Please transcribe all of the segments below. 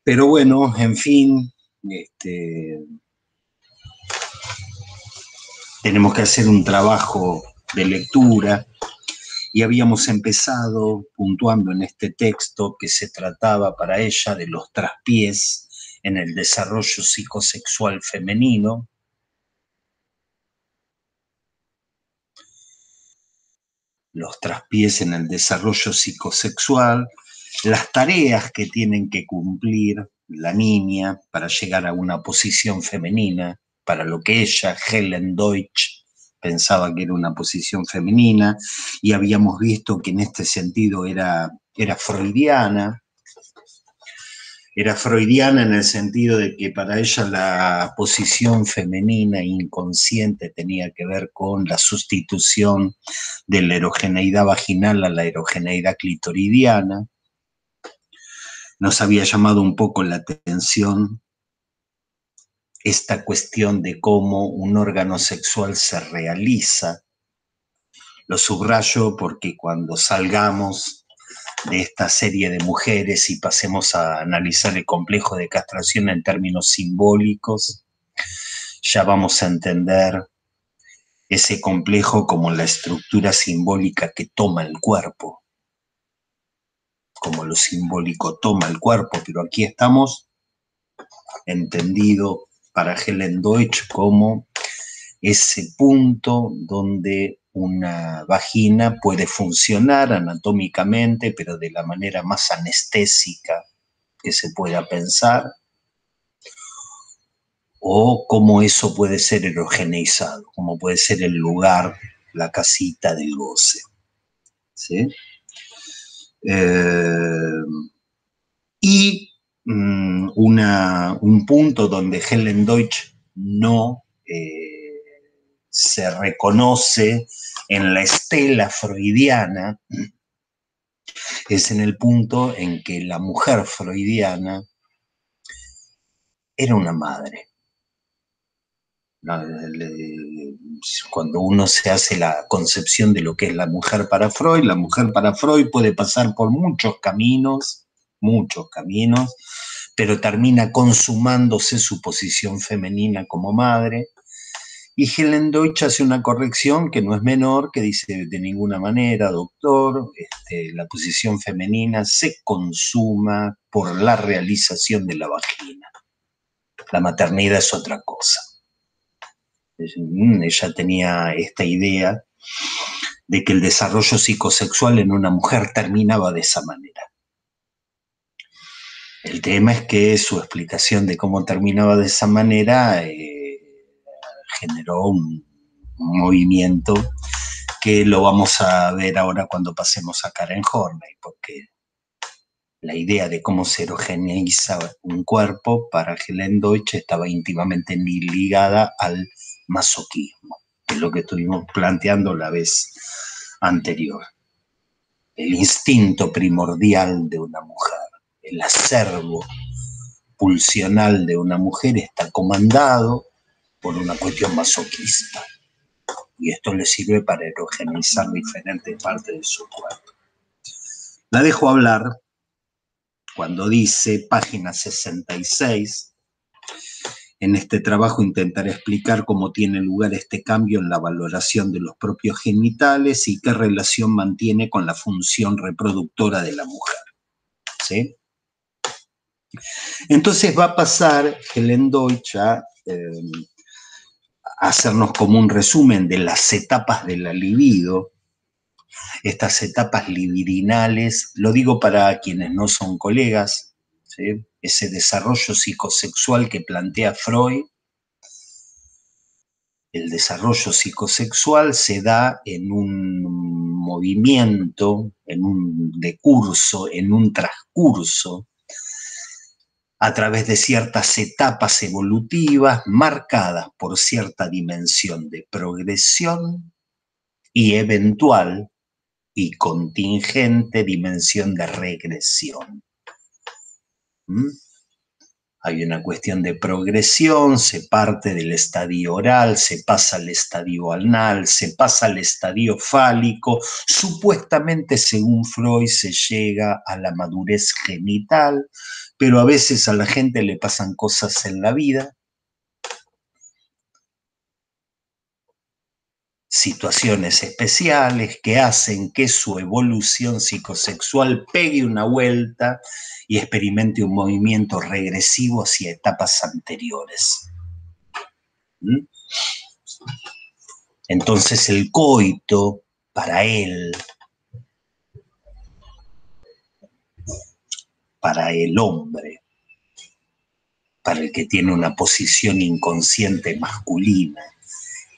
Pero bueno, en fin, tenemos que hacer un trabajo de lectura y habíamos empezado puntuando en este texto que se trataba para ella de los traspiés en el desarrollo psicosexual femenino. Los traspiés en el desarrollo psicosexual, las tareas que tienen que cumplir la niña para llegar a una posición femenina, para lo que ella, Helen Deutsch, pensaba que era una posición femenina, y habíamos visto que en este sentido era freudiana. Era freudiana en el sentido de que para ella la posición femenina inconsciente tenía que ver con la sustitución de la erogeneidad vaginal a la erogeneidad clitoridiana. Nos había llamado un poco la atención esta cuestión de cómo un órgano sexual se realiza. Lo subrayo porque cuando salgamos de esta serie de mujeres y pasemos a analizar el complejo de castración en términos simbólicos, ya vamos a entender ese complejo como la estructura simbólica que toma el cuerpo, como lo simbólico toma el cuerpo, pero aquí estamos entendido para Helen Deutsch como ese punto donde una vagina puede funcionar anatómicamente, pero de la manera más anestésica que se pueda pensar, o cómo eso puede ser erogeneizado, cómo puede ser el lugar, la casita del goce. ¿Sí? Y un punto donde Helen Deutsch no se reconoce en la estela freudiana es en el punto en que la mujer freudiana era una madre. Cuando uno se hace la concepción de lo que es la mujer para Freud puede pasar por muchos caminos, pero termina consumándose su posición femenina como madre. Y Helen Deutsch hace una corrección que no es menor, que dice: de ninguna manera, doctor, la posición femenina se consuma por la realización de la vagina. La maternidad es otra cosa. Ella tenía esta idea de que el desarrollo psicosexual en una mujer terminaba de esa manera. El tema es que su explicación de cómo terminaba de esa manera generó un movimiento que lo vamos a ver ahora cuando pasemos a Karen Horney, porque la idea de cómo se erogeneiza un cuerpo para Helen Deutsch estaba íntimamente ligada al masoquismo, que es lo que estuvimos planteando la vez anterior. El instinto primordial de una mujer, el acervo pulsional de una mujer está comandado por una cuestión masoquista. Y esto le sirve para erogenizar diferentes partes de su cuerpo. La dejo hablar cuando dice, página 66, en este trabajo intentaré explicar cómo tiene lugar este cambio en la valoración de los propios genitales y qué relación mantiene con la función reproductora de la mujer. ¿Sí? Entonces va a pasar Helen Deutsch a hacernos como un resumen de las etapas de la libido, estas etapas libidinales, lo digo para quienes no son colegas, ¿sí? Ese desarrollo psicosexual que plantea Freud. El desarrollo psicosexual se da en un movimiento, en un decurso, en un transcurso, a través de ciertas etapas evolutivas marcadas por cierta dimensión de progresión y eventual y contingente dimensión de regresión. Hay una cuestión de progresión, se parte del estadio oral, se pasa al estadio anal, se pasa al estadio fálico, supuestamente según Freud se llega a la madurez genital, pero a veces a la gente le pasan cosas en la vida, situaciones especiales que hacen que su evolución psicosexual pegue una vuelta y experimente un movimiento regresivo hacia etapas anteriores. ¿Mm? Entonces el coito, para él, para el hombre, para el que tiene una posición inconsciente masculina,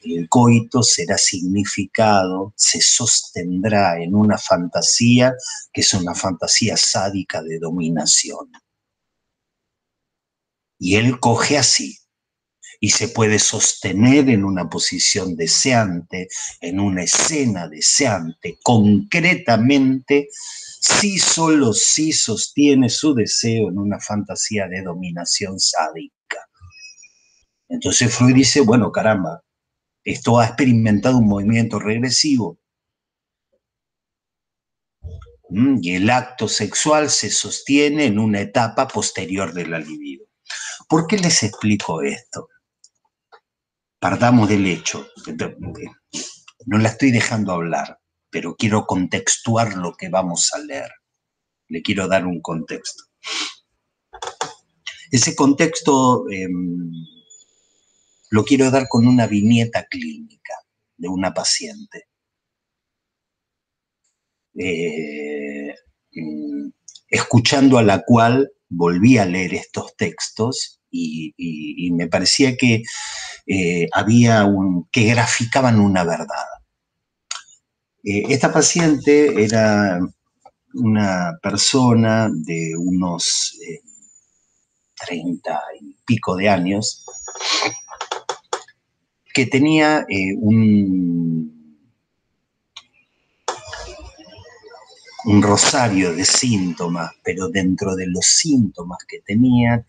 el coito será significado, se sostendrá en una fantasía que es una fantasía sádica de dominación. Y él coge así, y se puede sostener en una posición deseante, en una escena deseante, concretamente, si solo si sostiene su deseo en una fantasía de dominación sádica. Entonces Freud dice, bueno, caramba, esto ha experimentado un movimiento regresivo. Y el acto sexual se sostiene en una etapa posterior de la libido. ¿Por qué les explico esto? Partamos del hecho. No la estoy dejando hablar, pero quiero contextuar lo que vamos a leer. Le quiero dar un contexto. Ese contexto lo quiero dar con una viñeta clínica de una paciente. Escuchando a la cual volví a leer estos textos y me parecía que que graficaban una verdad. Esta paciente era una persona de unos 30 y pico de años que tenía un rosario de síntomas, pero dentro de los síntomas que tenía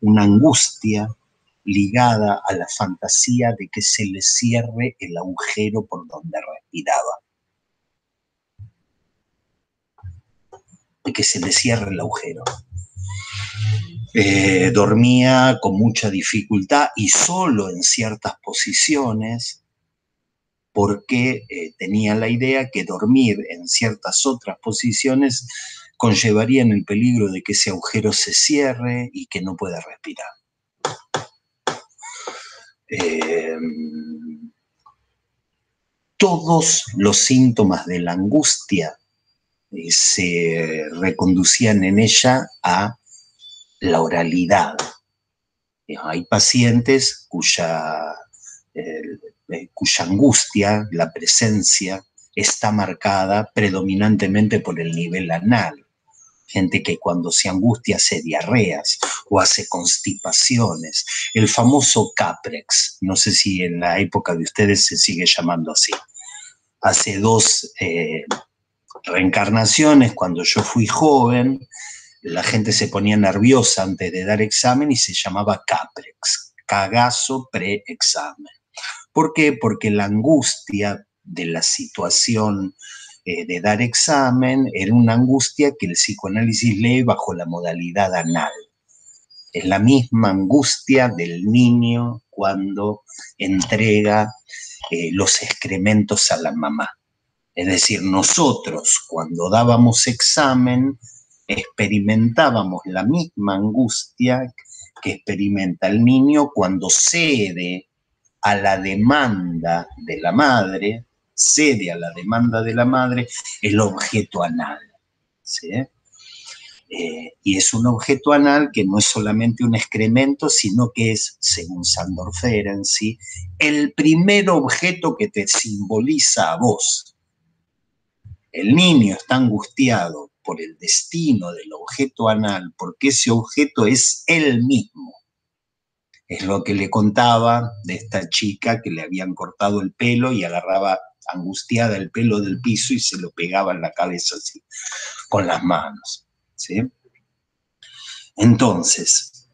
una angustia ligada a la fantasía de que se le cierre el agujero por donde respiraba. De que se le cierre el agujero. Dormía con mucha dificultad y solo en ciertas posiciones, porque tenía la idea que dormir en ciertas otras posiciones conllevarían el peligro de que ese agujero se cierre y que no pueda respirar. Todos los síntomas de la angustia se reconducían en ella a la oralidad. Hay pacientes cuya angustia, la presencia, está marcada predominantemente por el nivel anal. Gente que cuando se angustia hace diarreas o hace constipaciones. El famoso Caprex, no sé si en la época de ustedes se sigue llamando así. Hace 2 reencarnaciones, cuando yo fui joven, la gente se ponía nerviosa antes de dar examen y se llamaba Caprex, cagazo pre-examen. ¿Por qué? Porque la angustia de la situación de dar examen era una angustia que el psicoanálisis lee bajo la modalidad anal. Es la misma angustia del niño cuando entrega los excrementos a la mamá. Es decir, nosotros cuando dábamos examen experimentábamos la misma angustia que experimenta el niño cuando cede a la demanda de la madre, el objeto anal. ¿Sí? Y es un objeto anal que no es solamente un excremento, sino que es, según Sándor Ferenczi, el primer objeto que te simboliza a vos. El niño está angustiado por el destino del objeto anal porque ese objeto es él mismo. Es lo que le contaba de esta chica que le habían cortado el pelo y agarraba angustiada el pelo del piso y se lo pegaba en la cabeza así, con las manos. ¿Sí? Entonces,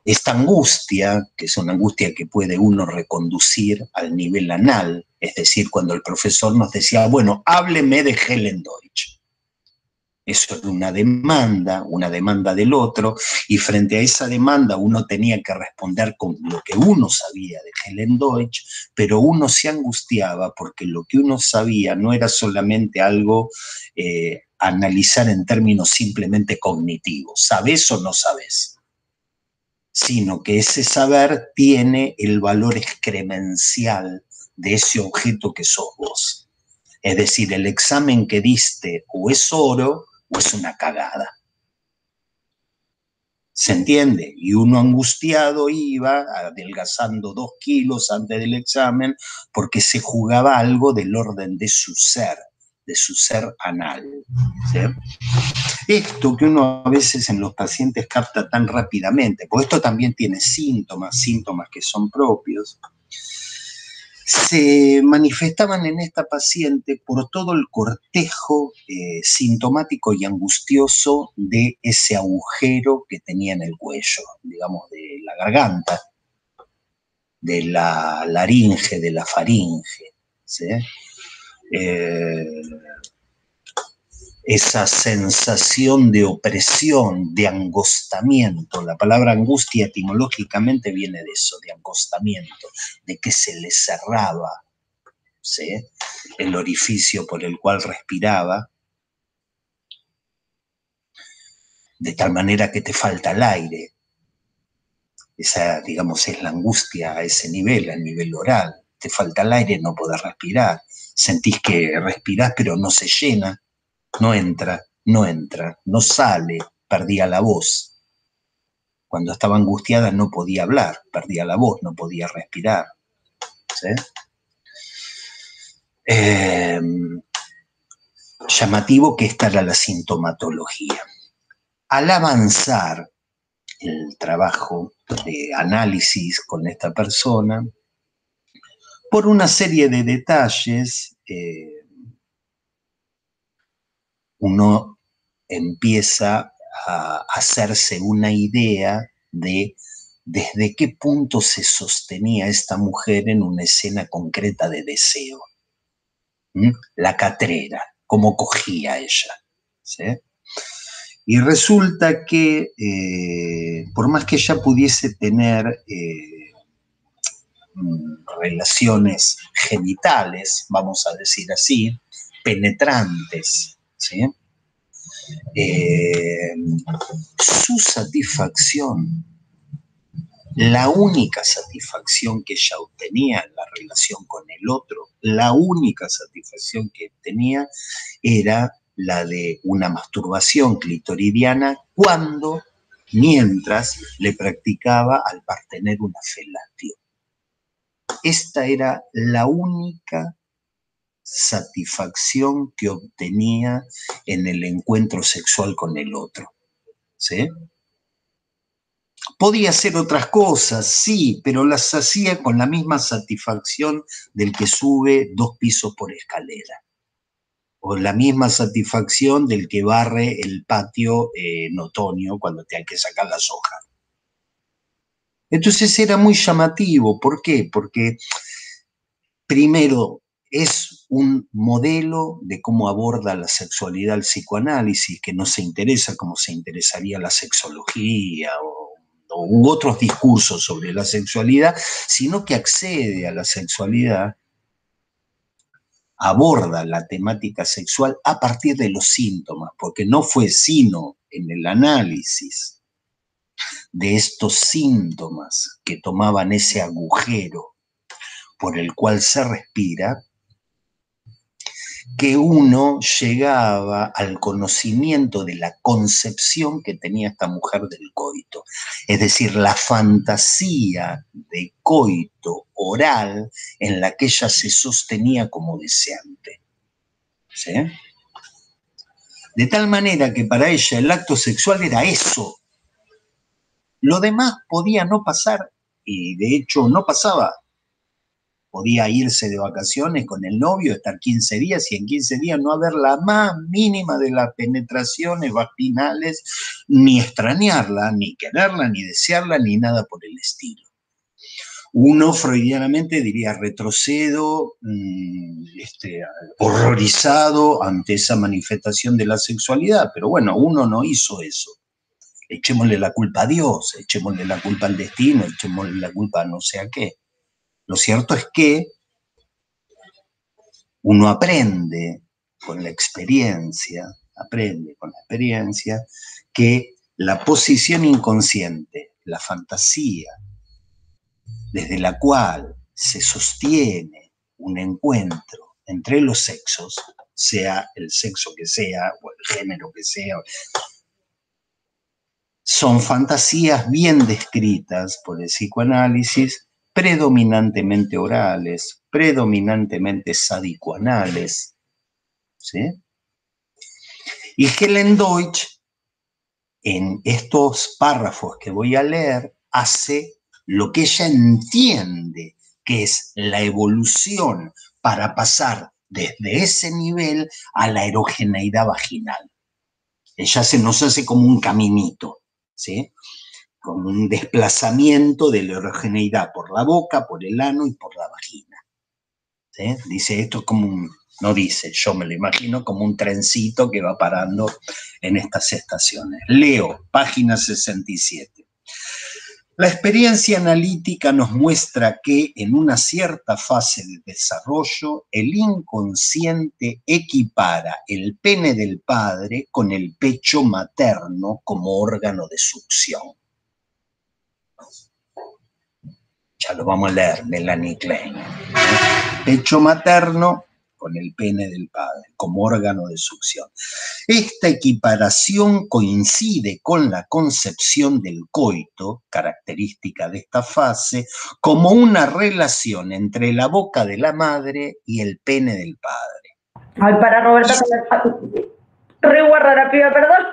esta angustia, que es una angustia que puede uno reconducir al nivel anal, es decir, cuando el profesor nos decía, bueno, hábleme de Helen Deutsch. Eso era una demanda del otro, y frente a esa demanda uno tenía que responder con lo que uno sabía de Helen Deutsch, pero uno se angustiaba porque lo que uno sabía no era solamente algo analizar en términos simplemente cognitivos, ¿sabes o no sabes? Sino que ese saber tiene el valor excremencial de ese objeto que sos vos. Es decir, el examen que diste o es oro o es una cagada. ¿Se entiende? Y uno angustiado iba adelgazando 2 kilos antes del examen porque se jugaba algo del orden de su ser anal. ¿Sí? Esto que uno a veces en los pacientes capta tan rápidamente, porque esto también tiene síntomas que son propios, se manifestaban en esta paciente por todo el cortejo sintomático y angustioso de ese agujero que tenía en el cuello, digamos, de la garganta, de la laringe, de la faringe, ¿sí? Esa sensación de opresión, de angostamiento. La palabra angustia etimológicamente viene de eso, de angostamiento, de que se le cerraba, ¿sí?, el orificio por el cual respiraba, de tal manera que te falta el aire. Esa, digamos, es la angustia a ese nivel, al nivel oral. Te falta el aire, no podés respirar. Sentís que respirás, pero no se llena, no entra, no sale, perdía la voz. Cuando estaba angustiada no podía hablar, perdía la voz, no podía respirar. ¿Sí? Llamativo que esta era la sintomatología. Al avanzar el trabajo de análisis con esta persona, por una serie de detalles, uno empieza a hacerse una idea de desde qué punto se sostenía esta mujer en una escena concreta de deseo. La catrera, cómo cogía ella, ¿sí? Y resulta que por más que ella pudiese tener relaciones genitales, vamos a decir así, penetrantes, ¿sí?, su satisfacción, la única satisfacción que ella obtenía en la relación con el otro, la única satisfacción que obtenía era la de una masturbación clitoridiana mientras le practicaba al partener una felatio. Esta era la única satisfacción que obtenía en el encuentro sexual con el otro, ¿sí? Podía hacer otras cosas, sí, pero las hacía con la misma satisfacción del que sube 2 pisos por escalera, o la misma satisfacción del que barre el patio en otoño cuando te hay que sacar las hojas. Entonces era muy llamativo. ¿Por qué? Porque primero es un modelo de cómo aborda la sexualidad el psicoanálisis, que no se interesa como se interesaría la sexología u otros discursos sobre la sexualidad, sino que accede a la sexualidad, aborda la temática sexual a partir de los síntomas, porque no fue sino en el análisis de estos síntomas que tomaban ese agujero por el cual se respira, que uno llegaba al conocimiento de la concepción que tenía esta mujer del coito. Es decir, la fantasía de coito oral en la que ella se sostenía como deseante. ¿Sí? De tal manera que para ella el acto sexual era eso. Lo demás podía no pasar, y de hecho no pasaba. podía irse de vacaciones con el novio, estar 15 días y en 15 días no haber la más mínima de las penetraciones vaginales, ni extrañarla, ni quererla, ni desearla, ni nada por el estilo. Uno freudianamente diría retrocedo, horrorizado ante esa manifestación de la sexualidad, pero bueno, uno no hizo eso. Echémosle la culpa a Dios, echémosle la culpa al destino, echémosle la culpa a no sé a qué. Lo cierto es que uno aprende con la experiencia que la posición inconsciente, la fantasía, desde la cual se sostiene un encuentro entre los sexos, sea el sexo que sea o el género que sea, son fantasías bien descritas por el psicoanálisis, predominantemente orales, predominantemente sadicoanales, ¿sí? Y Helen Deutsch, en estos párrafos que voy a leer, hace lo que ella entiende que es la evolución para pasar desde ese nivel a la erogeneidad vaginal. Ella nos hace como un caminito, ¿sí? Como un desplazamiento de la erogeneidad por la boca, por el ano y por la vagina. ¿Sí? Dice esto es como un, no dice, yo me lo imagino como un trencito que va parando en estas estaciones. Leo, página 67. La experiencia analítica nos muestra que en una cierta fase de desarrollo, el inconsciente equipara el pene del padre con el pecho materno como órgano de succión. Ya lo vamos a leer, Melanie Klein. Pecho materno con el pene del padre como órgano de succión. Esta equiparación coincide con la concepción del coito, característica de esta fase, como una relación entre la boca de la madre y el pene del padre. Ay, para Roberta, re guarda piba, perdón.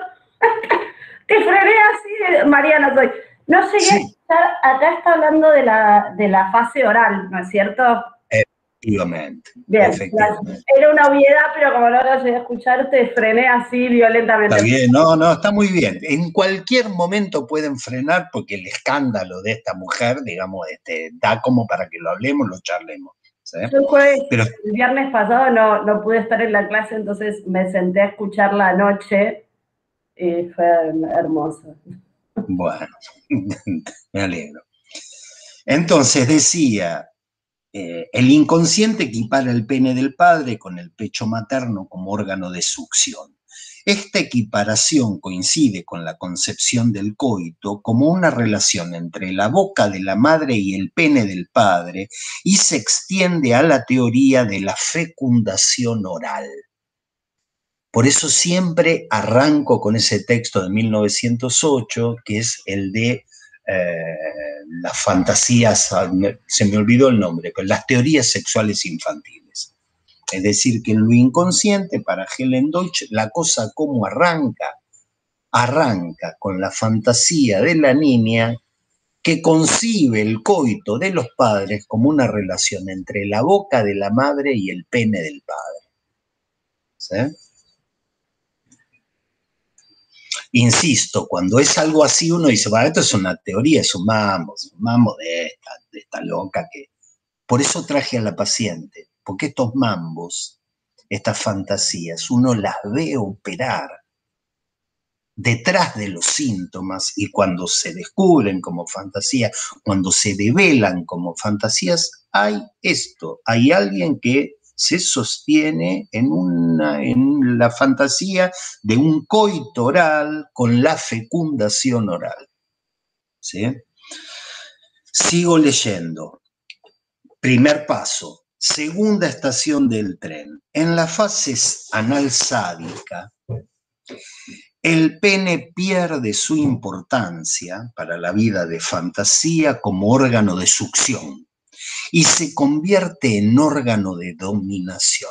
Te frené así, Mariana soy. No llegué a escuchar, acá está hablando de la fase oral, ¿no es cierto? Efectivamente. Bien, efectivamente. Era una obviedad, pero como no lo llegué a escuchar, te frené así violentamente. Está bien, no, está muy bien. En cualquier momento pueden frenar porque el escándalo de esta mujer, digamos, da como para que lo hablemos, lo charlemos. ¿Sí? Yo el viernes pasado no pude estar en la clase, entonces me senté a escucharla anoche y fue hermoso. Bueno, me alegro. Entonces decía, el inconsciente equipara el pene del padre con el pecho materno como órgano de succión. Esta equiparación coincide con la concepción del coito como una relación entre la boca de la madre y el pene del padre y se extiende a la teoría de la fecundación oral. Por eso siempre arranco con ese texto de 1908, que es el de las fantasías, se me olvidó el nombre, pero las teorías sexuales infantiles. Es decir, que en lo inconsciente, para Helen Deutsch, la cosa como arranca con la fantasía de la niña que concibe el coito de los padres como una relación entre la boca de la madre y el pene del padre. ¿Sí? Insisto, cuando es algo así uno dice, bueno, esto es una teoría, es un mambo de esta loca que... Por eso traje a la paciente, porque estos mambos, estas fantasías, uno las ve operar detrás de los síntomas y cuando se descubren como fantasía, cuando se develan como fantasías, hay esto, hay alguien que se sostiene en la fantasía de un coito oral con la fecundación oral. ¿Sí? Sigo leyendo. Primer paso, segunda estación del tren. En la fase anal sádica, el pene pierde su importancia para la vida de fantasía como órgano de succión y se convierte en órgano de dominación.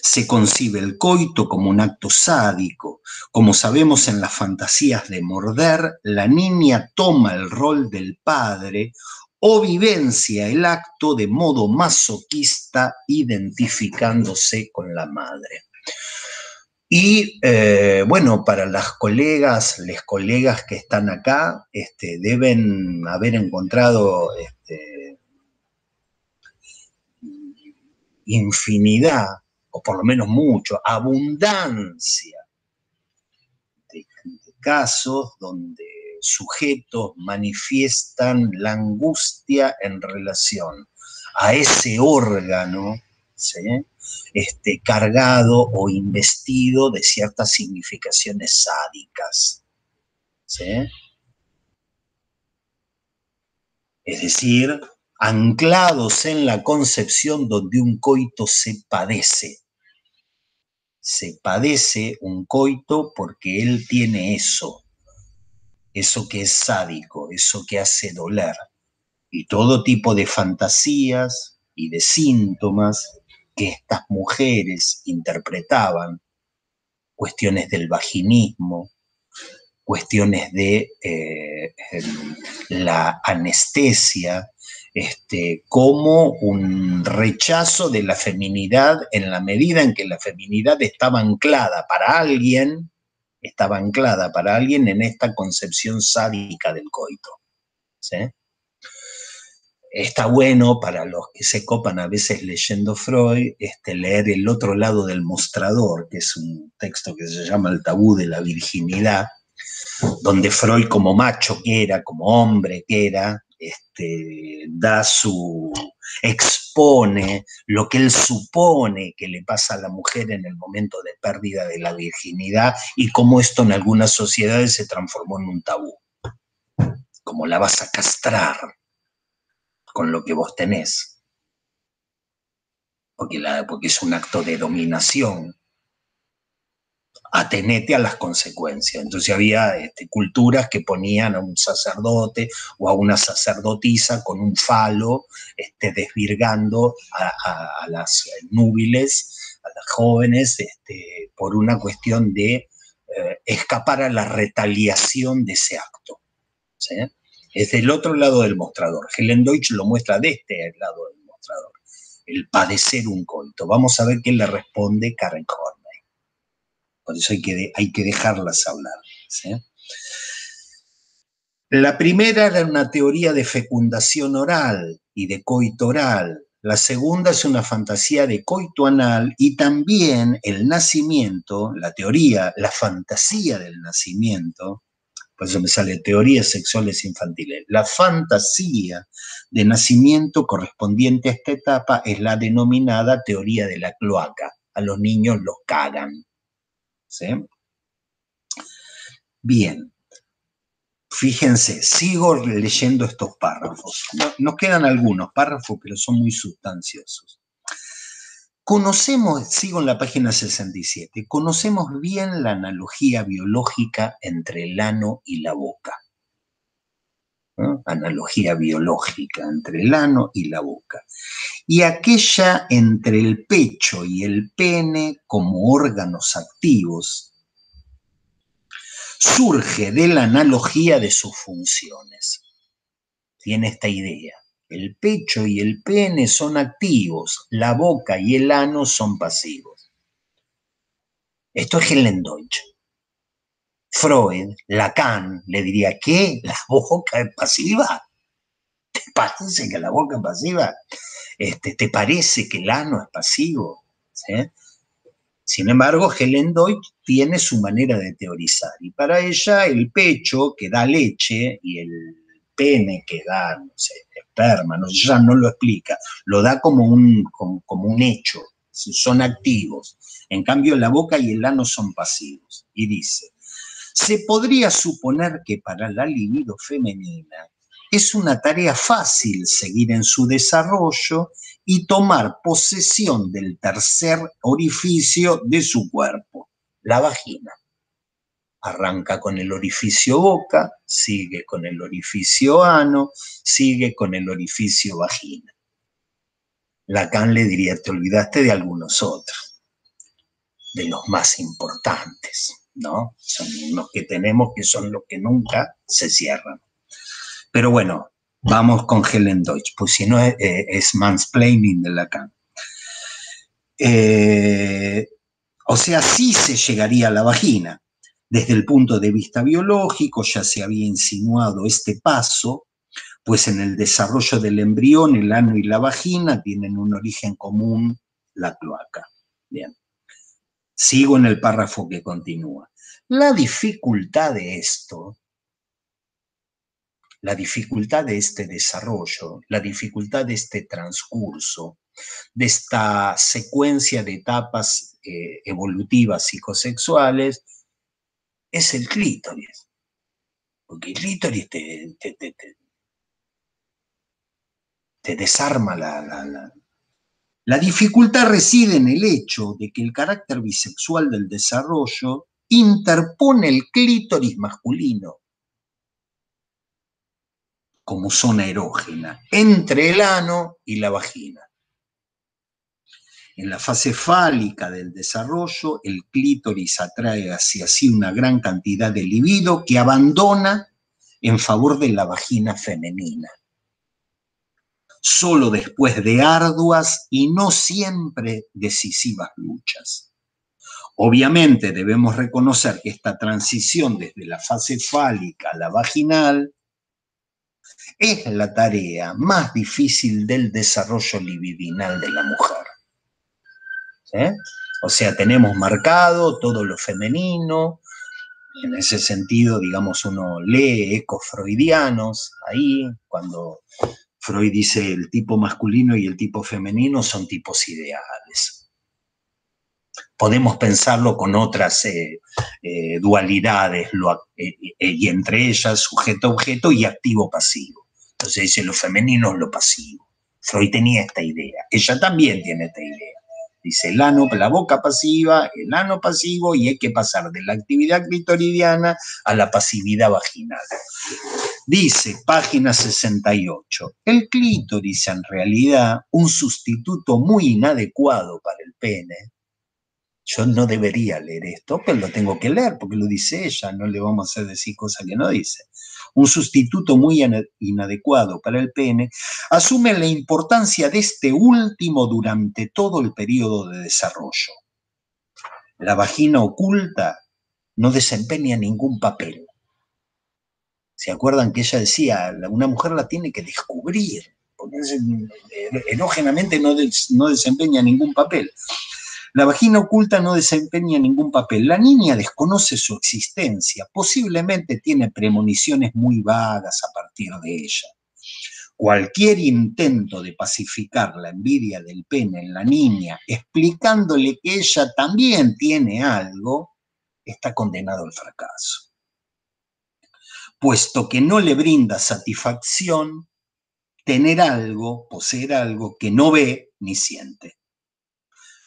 Se concibe el coito como un acto sádico. Como sabemos en las fantasías de morder, la niña toma el rol del padre o vivencia el acto de modo masoquista identificándose con la madre. Y bueno, para las colegas, les colegas que están acá, deben haber encontrado infinidad, o por lo menos mucho, abundancia de casos donde sujetos manifiestan la angustia en relación a ese órgano, ¿sí? Cargado o investido de ciertas significaciones sádicas, ¿sí? Es decir, anclados en la concepción donde un coito se padece. Se padece un coito porque él tiene eso que es sádico, eso que hace doler. Y todo tipo de fantasías y de síntomas que estas mujeres interpretaban, cuestiones del vaginismo, cuestiones de la anestesia, como un rechazo de la feminidad en la medida en que la feminidad estaba anclada para alguien en esta concepción sádica del coito, ¿sí? Está bueno para los que se copan a veces leyendo Freud, leer El otro lado del mostrador, que es un texto que se llama El tabú de la virginidad, donde Freud, como macho que era, como hombre que era, expone lo que él supone que le pasa a la mujer en el momento de pérdida de la virginidad y cómo esto en algunas sociedades se transformó en un tabú. Como la vas a castrar con lo que vos tenés, porque es un acto de dominación. Atenete a las consecuencias. Entonces había culturas que ponían a un sacerdote o a una sacerdotisa con un falo desvirgando a las núbiles, a las jóvenes, por una cuestión de escapar a la retaliación de ese acto, ¿sí? Es del otro lado del mostrador. Helen Deutsch lo muestra de este lado del mostrador, el padecer un coito. Vamos a ver qué le responde Karen Horney. Por eso hay que dejarlas hablar, ¿sí? La primera era una teoría de fecundación oral y de coito oral. La segunda es una fantasía de coito anal y también el nacimiento, la teoría, la fantasía del nacimiento. Por eso me sale teorías sexuales infantiles. La fantasía de nacimiento correspondiente a esta etapa es la denominada teoría de la cloaca. A los niños los cagan, ¿sí? Bien, fíjense, sigo leyendo estos párrafos. Nos quedan algunos párrafos, pero son muy sustanciosos. Sigo en la página 67, conocemos bien la analogía biológica entre el ano y la boca. ¿No? Analogía biológica entre el ano y la boca. Y aquella entre el pecho y el pene como órganos activos surge de la analogía de sus funciones. Tiene esta idea. El pecho y el pene son activos, la boca y el ano son pasivos. Esto es Helen Deutsch. Freud, Lacan, le diría, ¿qué? ¿La boca es pasiva? ¿Te parece que la boca es pasiva? ¿Te parece que el ano es pasivo? ¿Sí? Sin embargo, Helen Deutsch tiene su manera de teorizar y para ella el pecho que da leche y el pene que da, no sé, esperma, no, ya no lo explica, lo da como un hecho, son activos. En cambio, la boca y el ano son pasivos. Y dice, se podría suponer que para la libido femenina es una tarea fácil seguir en su desarrollo y tomar posesión del tercer orificio de su cuerpo, la vagina. Arranca con el orificio boca, sigue con el orificio ano, sigue con el orificio vagina. Lacan le diría, te olvidaste de algunos otros, de los más importantes, ¿no? Son los que tenemos que son los que nunca se cierran. Pero bueno, Vamos con Helen Deutsch, pues si no es mansplaining de Lacan. O sea, sí se llegaría a la vagina. Desde el punto de vista biológico ya se había insinuado este paso, pues en el desarrollo del embrión el ano y la vagina tienen un origen común, la cloaca. Bien. Sigo en el párrafo que continúa. La dificultad de esto, la dificultad de este desarrollo, la dificultad de este transcurso, de esta secuencia de etapas evolutivas psicosexuales, es el clítoris. Porque el clítoris te desarma la dificultad reside en el hecho de que el carácter bisexual del desarrollo interpone el clítoris masculino como zona erógena entre el ano y la vagina. En la fase fálica del desarrollo, el clítoris atrae hacia sí una gran cantidad de libido que abandona en favor de la vagina femenina. Solo después de arduas y no siempre decisivas luchas. Obviamente debemos reconocer que esta transición desde la fase fálica a la vaginal es la tarea más difícil del desarrollo libidinal de la mujer. ¿Sí? O sea, tenemos marcado todo lo femenino, en ese sentido, digamos, uno lee ecos freudianos ahí, cuando Freud dice el tipo masculino y el tipo femenino son tipos ideales. Podemos pensarlo con otras dualidades, y entre ellas sujeto-objeto y activo-pasivo. Entonces dice lo femenino es lo pasivo. Freud tenía esta idea, ella también tiene esta idea. Dice el ano, la boca pasiva, el ano pasivo, y hay que pasar de la actividad clitoridiana a la pasividad vaginal. Dice, página 68, el clítoris en realidad un sustituto muy inadecuado para el pene. Yo no debería leer esto, pero lo tengo que leer porque lo dice ella, no le vamos a hacer decir cosas que no dice. Un sustituto muy inadecuado para el pene asume la importancia de este último durante todo el periodo de desarrollo. La vagina oculta no desempeña ningún papel. ¿Se acuerdan que ella decía, una mujer la tiene que descubrir, porque erógenamente no desempeña ningún papel? La vagina oculta no desempeña ningún papel. La niña desconoce su existencia, posiblemente tiene premoniciones muy vagas a partir de ella. Cualquier intento de pacificar la envidia del pene en la niña, explicándole que ella también tiene algo, está condenado al fracaso. Puesto que no le brinda satisfacción tener algo, poseer algo que no ve ni siente.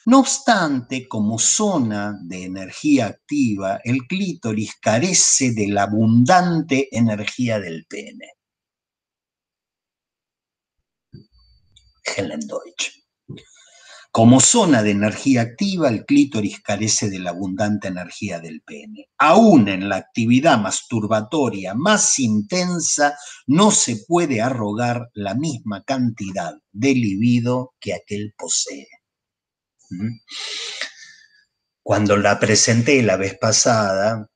No obstante, como zona de energía activa, el clítoris carece de la abundante energía del pene. Helen Deutsch. Como zona de energía activa, el clítoris carece de la abundante energía del pene. Aún en la actividad masturbatoria más intensa, no se puede arrogar la misma cantidad de libido que aquel posee. Cuando la presenté la vez pasada,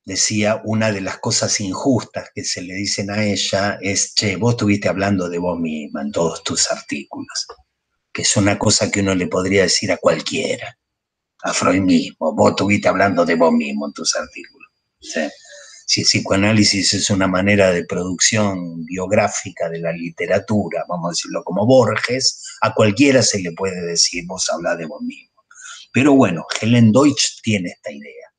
decía, una de las cosas injustas que se le dicen a ella es, che, vos estuviste hablando de vos misma en todos tus artículos, que es una cosa que uno le podría decir a cualquiera, a Freud mismo, vos estuviste hablando de vos mismo en tus artículos. ¿Sí? Si el psicoanálisis es una manera de producción biográfica de la literatura, vamos a decirlo como Borges, a cualquiera se le puede decir, vos hablás de vos mismo. Pero bueno, Helen Deutsch tiene esta idea.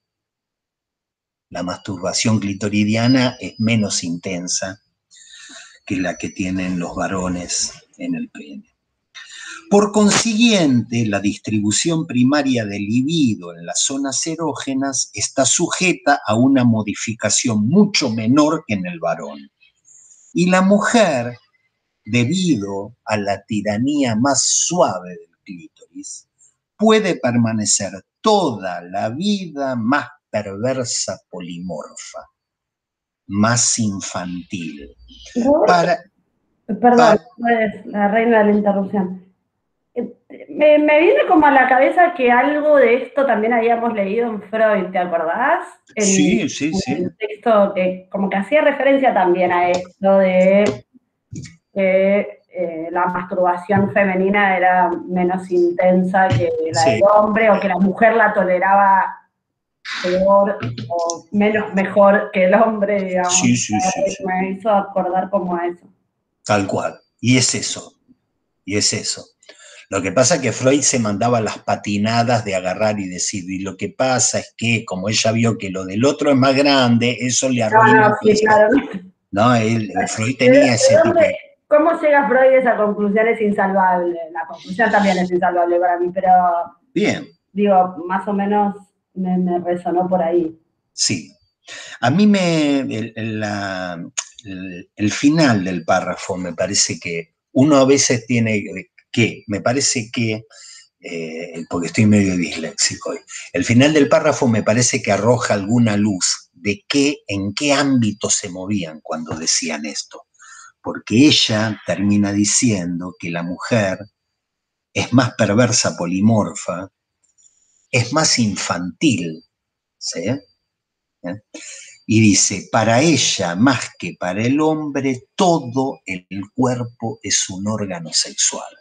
La masturbación clitoridiana es menos intensa que la que tienen los varones en el pene. Por consiguiente, la distribución primaria del libido en las zonas erógenas está sujeta a una modificación mucho menor que en el varón. Y la mujer, debido a la tiranía más suave del clítoris, puede permanecer toda la vida más perversa, polimorfa, más infantil. Perdón, pues, la reina de la interrupción. Me viene como a la cabeza que algo de esto también habíamos leído en Freud, ¿te acordás? Sí, sí, En sí. el texto que como que hacía referencia también a esto de que la masturbación femenina era menos intensa que la del Sí, hombre o que la mujer la toleraba peor o menos mejor que el hombre, digamos. sí, sí, sí, sí. Me hizo acordar como a eso. Tal cual. Y es eso, y es eso. Lo que pasa es que Freud se mandaba las patinadas de agarrar y decir, y lo que pasa es que como ella vio que lo del otro es más grande, eso le No, arruina el no, sí, placer. claro. ¿No? Freud ¿De tenía ese tipo dónde, de... cómo llega Freud a esa conclusión? Es insalvable. La conclusión también es insalvable para mí, pero Bien, digo, más o menos me resonó por ahí. sí. A mí el final del párrafo me parece que uno a veces tiene me parece que, porque estoy medio disléxico hoy, el final del párrafo me parece que arroja alguna luz de en qué ámbito se movían cuando decían esto. Porque ella termina diciendo que la mujer es más perversa, polimorfa, es más infantil, ¿sí? ¿Eh? Y dice, para ella, más que para el hombre, todo el cuerpo es un órgano sexual.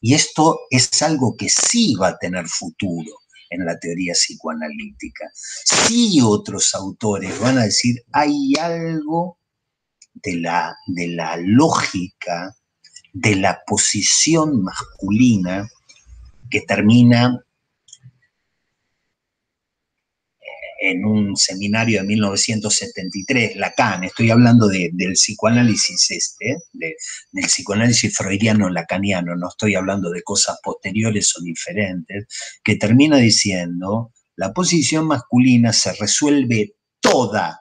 Y esto es algo que sí va a tener futuro en la teoría psicoanalítica. Sí, otros autores van a decir, hay algo de la lógica, de la posición masculina que termina en un seminario de 1973, Lacan, estoy hablando del psicoanálisis del psicoanálisis freudiano lacaniano, no estoy hablando de cosas posteriores o diferentes, que termina diciendo, la posición masculina se resuelve toda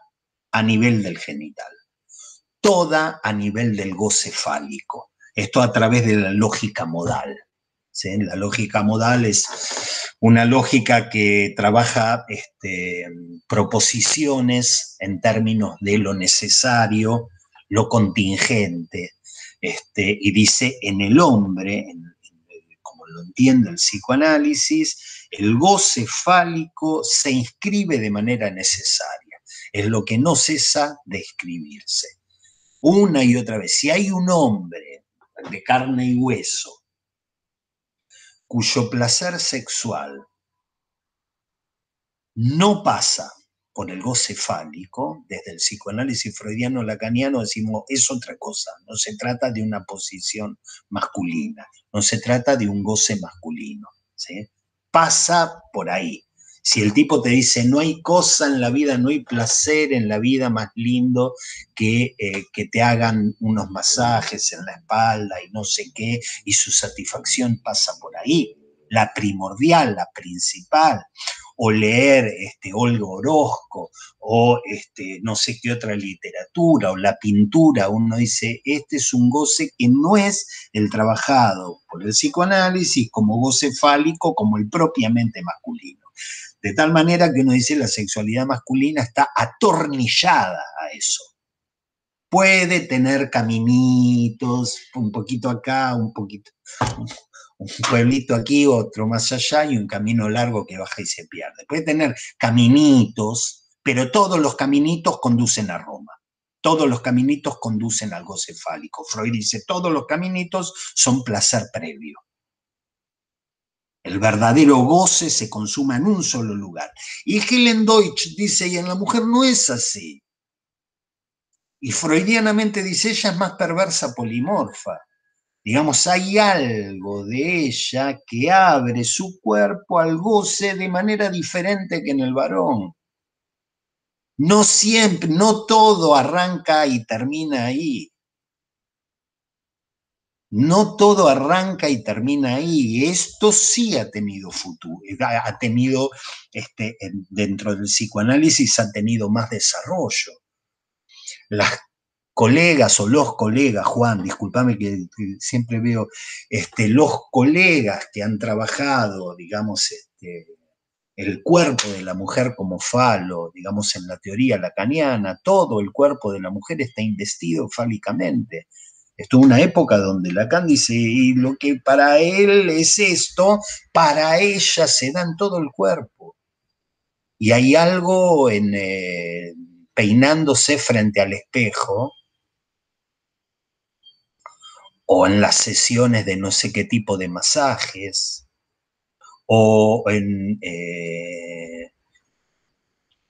a nivel del genital, toda a nivel del goce fálico, esto a través de la lógica modal. ¿Sí? La lógica modal es una lógica que trabaja proposiciones en términos de lo necesario, lo contingente, y dice en el hombre, como lo entiende el psicoanálisis, el goce fálico se inscribe de manera necesaria, es lo que no cesa de escribirse. Una y otra vez, si hay un hombre de carne y hueso cuyo placer sexual no pasa por el goce fálico, desde el psicoanálisis freudiano lacaniano decimos es otra cosa, no se trata de una posición masculina, no se trata de un goce masculino, ¿sí? Pasa por ahí. Si el tipo te dice no hay cosa en la vida, no hay placer en la vida más lindo que te hagan unos masajes en la espalda y no sé qué, y su satisfacción pasa por ahí, la primordial, la principal, o leer Olga Orozco, o no sé qué otra literatura, o la pintura, uno dice, este es un goce que no es el trabajado por el psicoanálisis como goce fálico, como el propiamente masculino. De tal manera que uno dice, la sexualidad masculina está atornillada a eso. Puede tener caminitos, un poquito acá, un poquito, un pueblito aquí, otro más allá y un camino largo que baja y se pierde. Puede tener caminitos, pero todos los caminitos conducen a Roma. Todos los caminitos conducen al goce fálico. Freud dice, todos los caminitos son placer previo. El verdadero goce se consuma en un solo lugar. Y Helen Deutsch dice, y en la mujer no es así. Y freudianamente dice, ella es más perversa polimorfa. Digamos, hay algo de ella que abre su cuerpo al goce de manera diferente que en el varón. No siempre, no todo arranca y termina ahí. No todo arranca y termina ahí. Esto sí ha tenido futuro, ha tenido, dentro del psicoanálisis ha tenido más desarrollo. Las colegas o los colegas, Juan, discúlpame que siempre veo, los colegas que han trabajado, digamos, el cuerpo de la mujer como falo, digamos, en la teoría lacaniana, todo el cuerpo de la mujer está investido fálicamente. Estuvo una época donde Lacan dice, y lo que para él es esto, para ella se da en todo el cuerpo. Y hay algo en peinándose frente al espejo, o en las sesiones de no sé qué tipo de masajes, o en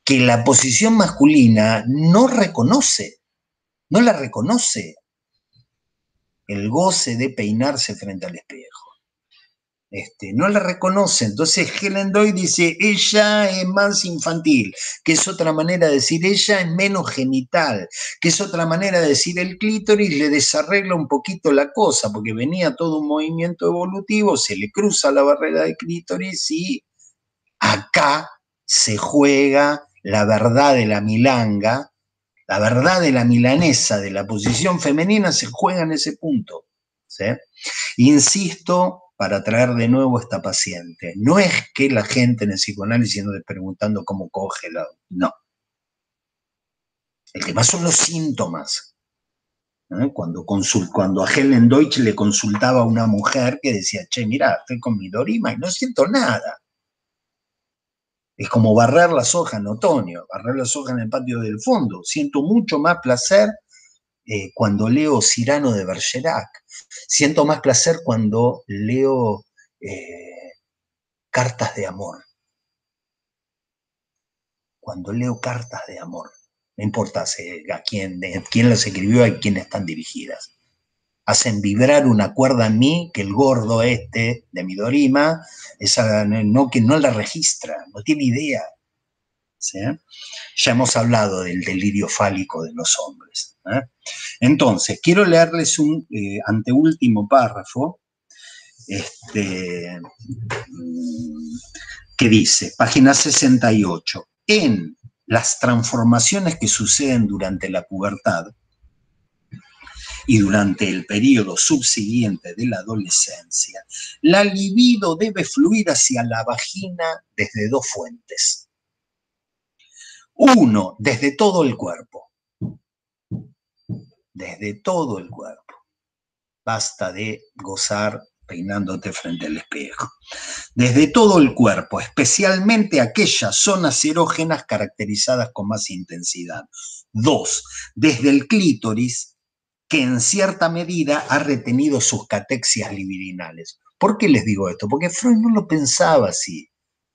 que la posición masculina no la reconoce el goce de peinarse frente al espejo. No la reconoce. Entonces Helen Doyle dice, ella es más infantil, que es otra manera de decir, ella es menos genital, que es otra manera de decir, el clítoris le desarregla un poquito la cosa, porque venía todo un movimiento evolutivo, se le cruza la barrera de clítoris y acá se juega la verdad de la milanga, la verdad de la milanesa, de la posición femenina, se juega en ese punto. ¿Sí? Insisto, para traer de nuevo a esta paciente, no es que la gente en el psicoanálisis ande preguntando cómo coge, no. El tema son los síntomas. Cuando a Helen Deutsch le consultaba a una mujer que decía, che, mira, estoy con mi Dorima y no siento nada. Es como barrer las hojas en otoño, barrer las hojas en el patio del fondo. Siento mucho más placer cuando leo Cyrano de Bergerac. Siento más placer cuando leo cartas de amor. Cuando leo cartas de amor. No importa a quién las escribió y a quién están dirigidas. Hacen vibrar una cuerda en mí que el gordo de mi Dorima, que no la registra, no tiene idea. ¿Sí? Ya hemos hablado del delirio fálico de los hombres. Entonces, quiero leerles un anteúltimo párrafo que dice, página 68, en las transformaciones que suceden durante la pubertad y durante el periodo subsiguiente de la adolescencia, la libido debe fluir hacia la vagina desde dos fuentes. Uno, desde todo el cuerpo. Desde todo el cuerpo. Basta de gozar peinándote frente al espejo. Desde todo el cuerpo, especialmente aquellas zonas erógenas caracterizadas con más intensidad. Dos, desde el clítoris, que en cierta medida ha retenido sus catexias libidinales. ¿Por qué les digo esto? Porque Freud no lo pensaba así.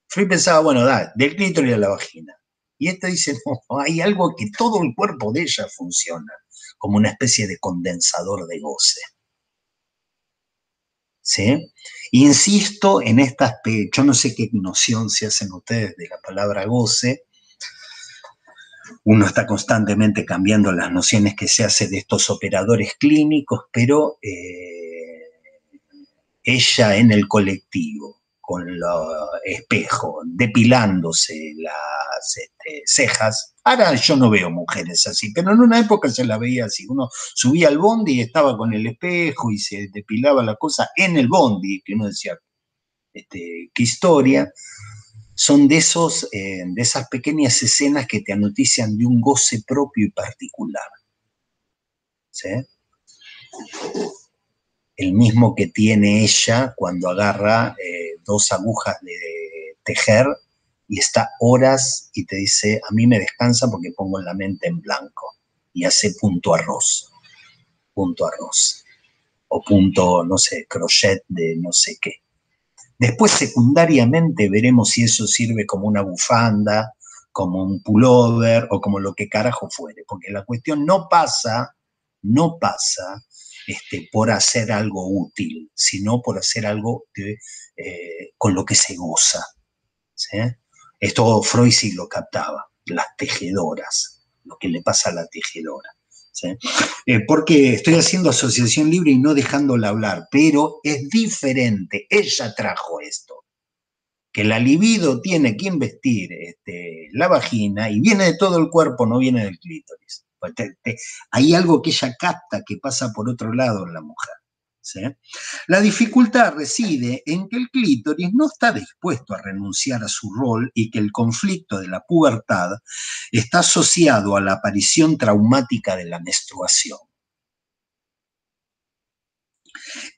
Freud pensaba, bueno, del clítoris a la vagina. Y esta dice, no, hay algo que todo el cuerpo de ella funciona, como una especie de condensador de goce. ¿Sí? Insisto en estas, yo no sé qué noción se hacen ustedes de la palabra goce. Uno está constantemente cambiando las nociones que se hace de estos operadores clínicos, pero ella en el colectivo, con los espejos, depilándose las cejas. Ahora yo no veo mujeres así, pero en una época se la veía así. Uno subía al bondi y estaba con el espejo y se depilaba la cosa en el bondi, que uno decía, qué historia. Son de esas pequeñas escenas que te anotician de un goce propio y particular. ¿Sí? El mismo que tiene ella cuando agarra dos agujas de tejer y está horas y te dice, a mí me descansa porque pongo la mente en blanco y hace punto arroz, o punto, no sé, crochet de no sé qué. Después, secundariamente, veremos si eso sirve como una bufanda, como un pullover o como lo que carajo fuere, porque la cuestión no pasa por hacer algo útil, sino por hacer algo con lo que se goza. ¿Sí? Esto Freud sí lo captaba, las tejedoras, lo que le pasa a la tejedora. ¿Sí? Porque estoy haciendo asociación libre y no dejándola hablar, pero es diferente, ella trajo esto, que la libido tiene que investir la vagina y viene de todo el cuerpo, no viene del clítoris. Hay algo que ella capta que pasa por otro lado en la mujer. ¿Sí? La dificultad reside en que el clítoris no está dispuesto a renunciar a su rol y que el conflicto de la pubertad está asociado a la aparición traumática de la menstruación.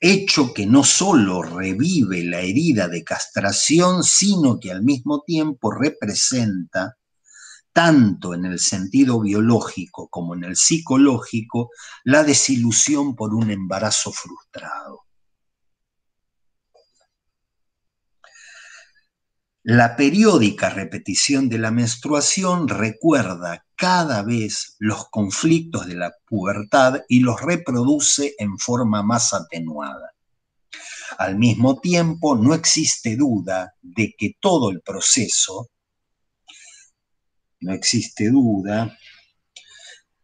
hecho que no solo revive la herida de castración, sino que al mismo tiempo representa, tanto en el sentido biológico como en el psicológico, la desilusión por un embarazo frustrado. La periódica repetición de la menstruación recuerda cada vez los conflictos de la pubertad y los reproduce en forma más atenuada. Al mismo tiempo, no existe duda de que todo el proceso, no existe duda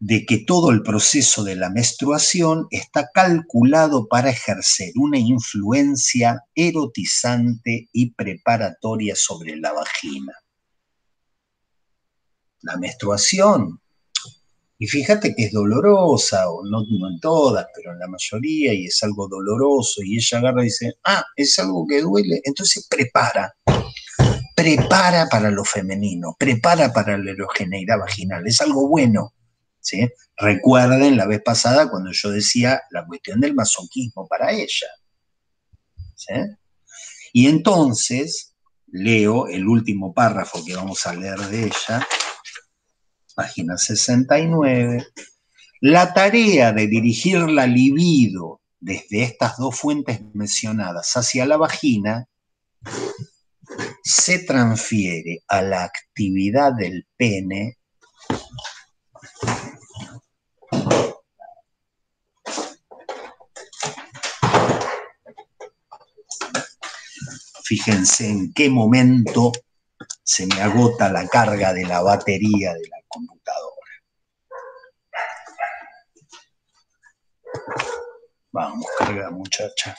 de que todo el proceso de la menstruación está calculado para ejercer una influencia erotizante y preparatoria sobre la vagina. La menstruación, y fíjate que es dolorosa, o no, no en todas, pero en la mayoría, y es algo doloroso, y ella agarra y dice, es algo que duele, entonces prepara para lo femenino, prepara para la erogeneidad vaginal, es algo bueno, ¿sí? Recuerden la vez pasada cuando yo decía la cuestión del masoquismo para ella, ¿sí? Y entonces leo el último párrafo que vamos a leer de ella, página 69. La tarea de dirigir la libido desde estas dos fuentes mencionadas hacia la vagina se transfiere a la actividad del pene fíjense en qué momento se me agota la carga de la batería de la computadora. Vamos, carga muchacha.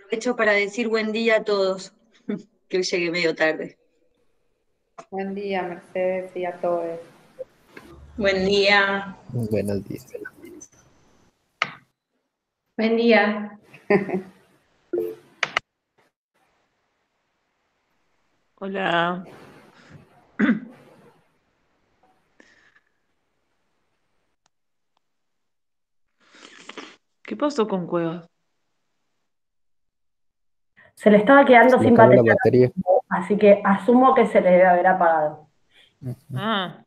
Aprovecho para decir buen día a todos, que hoy llegué medio tarde. Buen día, Mercedes, y a todos. Buen día. Buenos días. Buen día. Hola. ¿Qué pasó con Cuevas? Se le estaba quedando Se le sin acabó la batería, batería. así que asumo que se le debe haber apagado. Ah,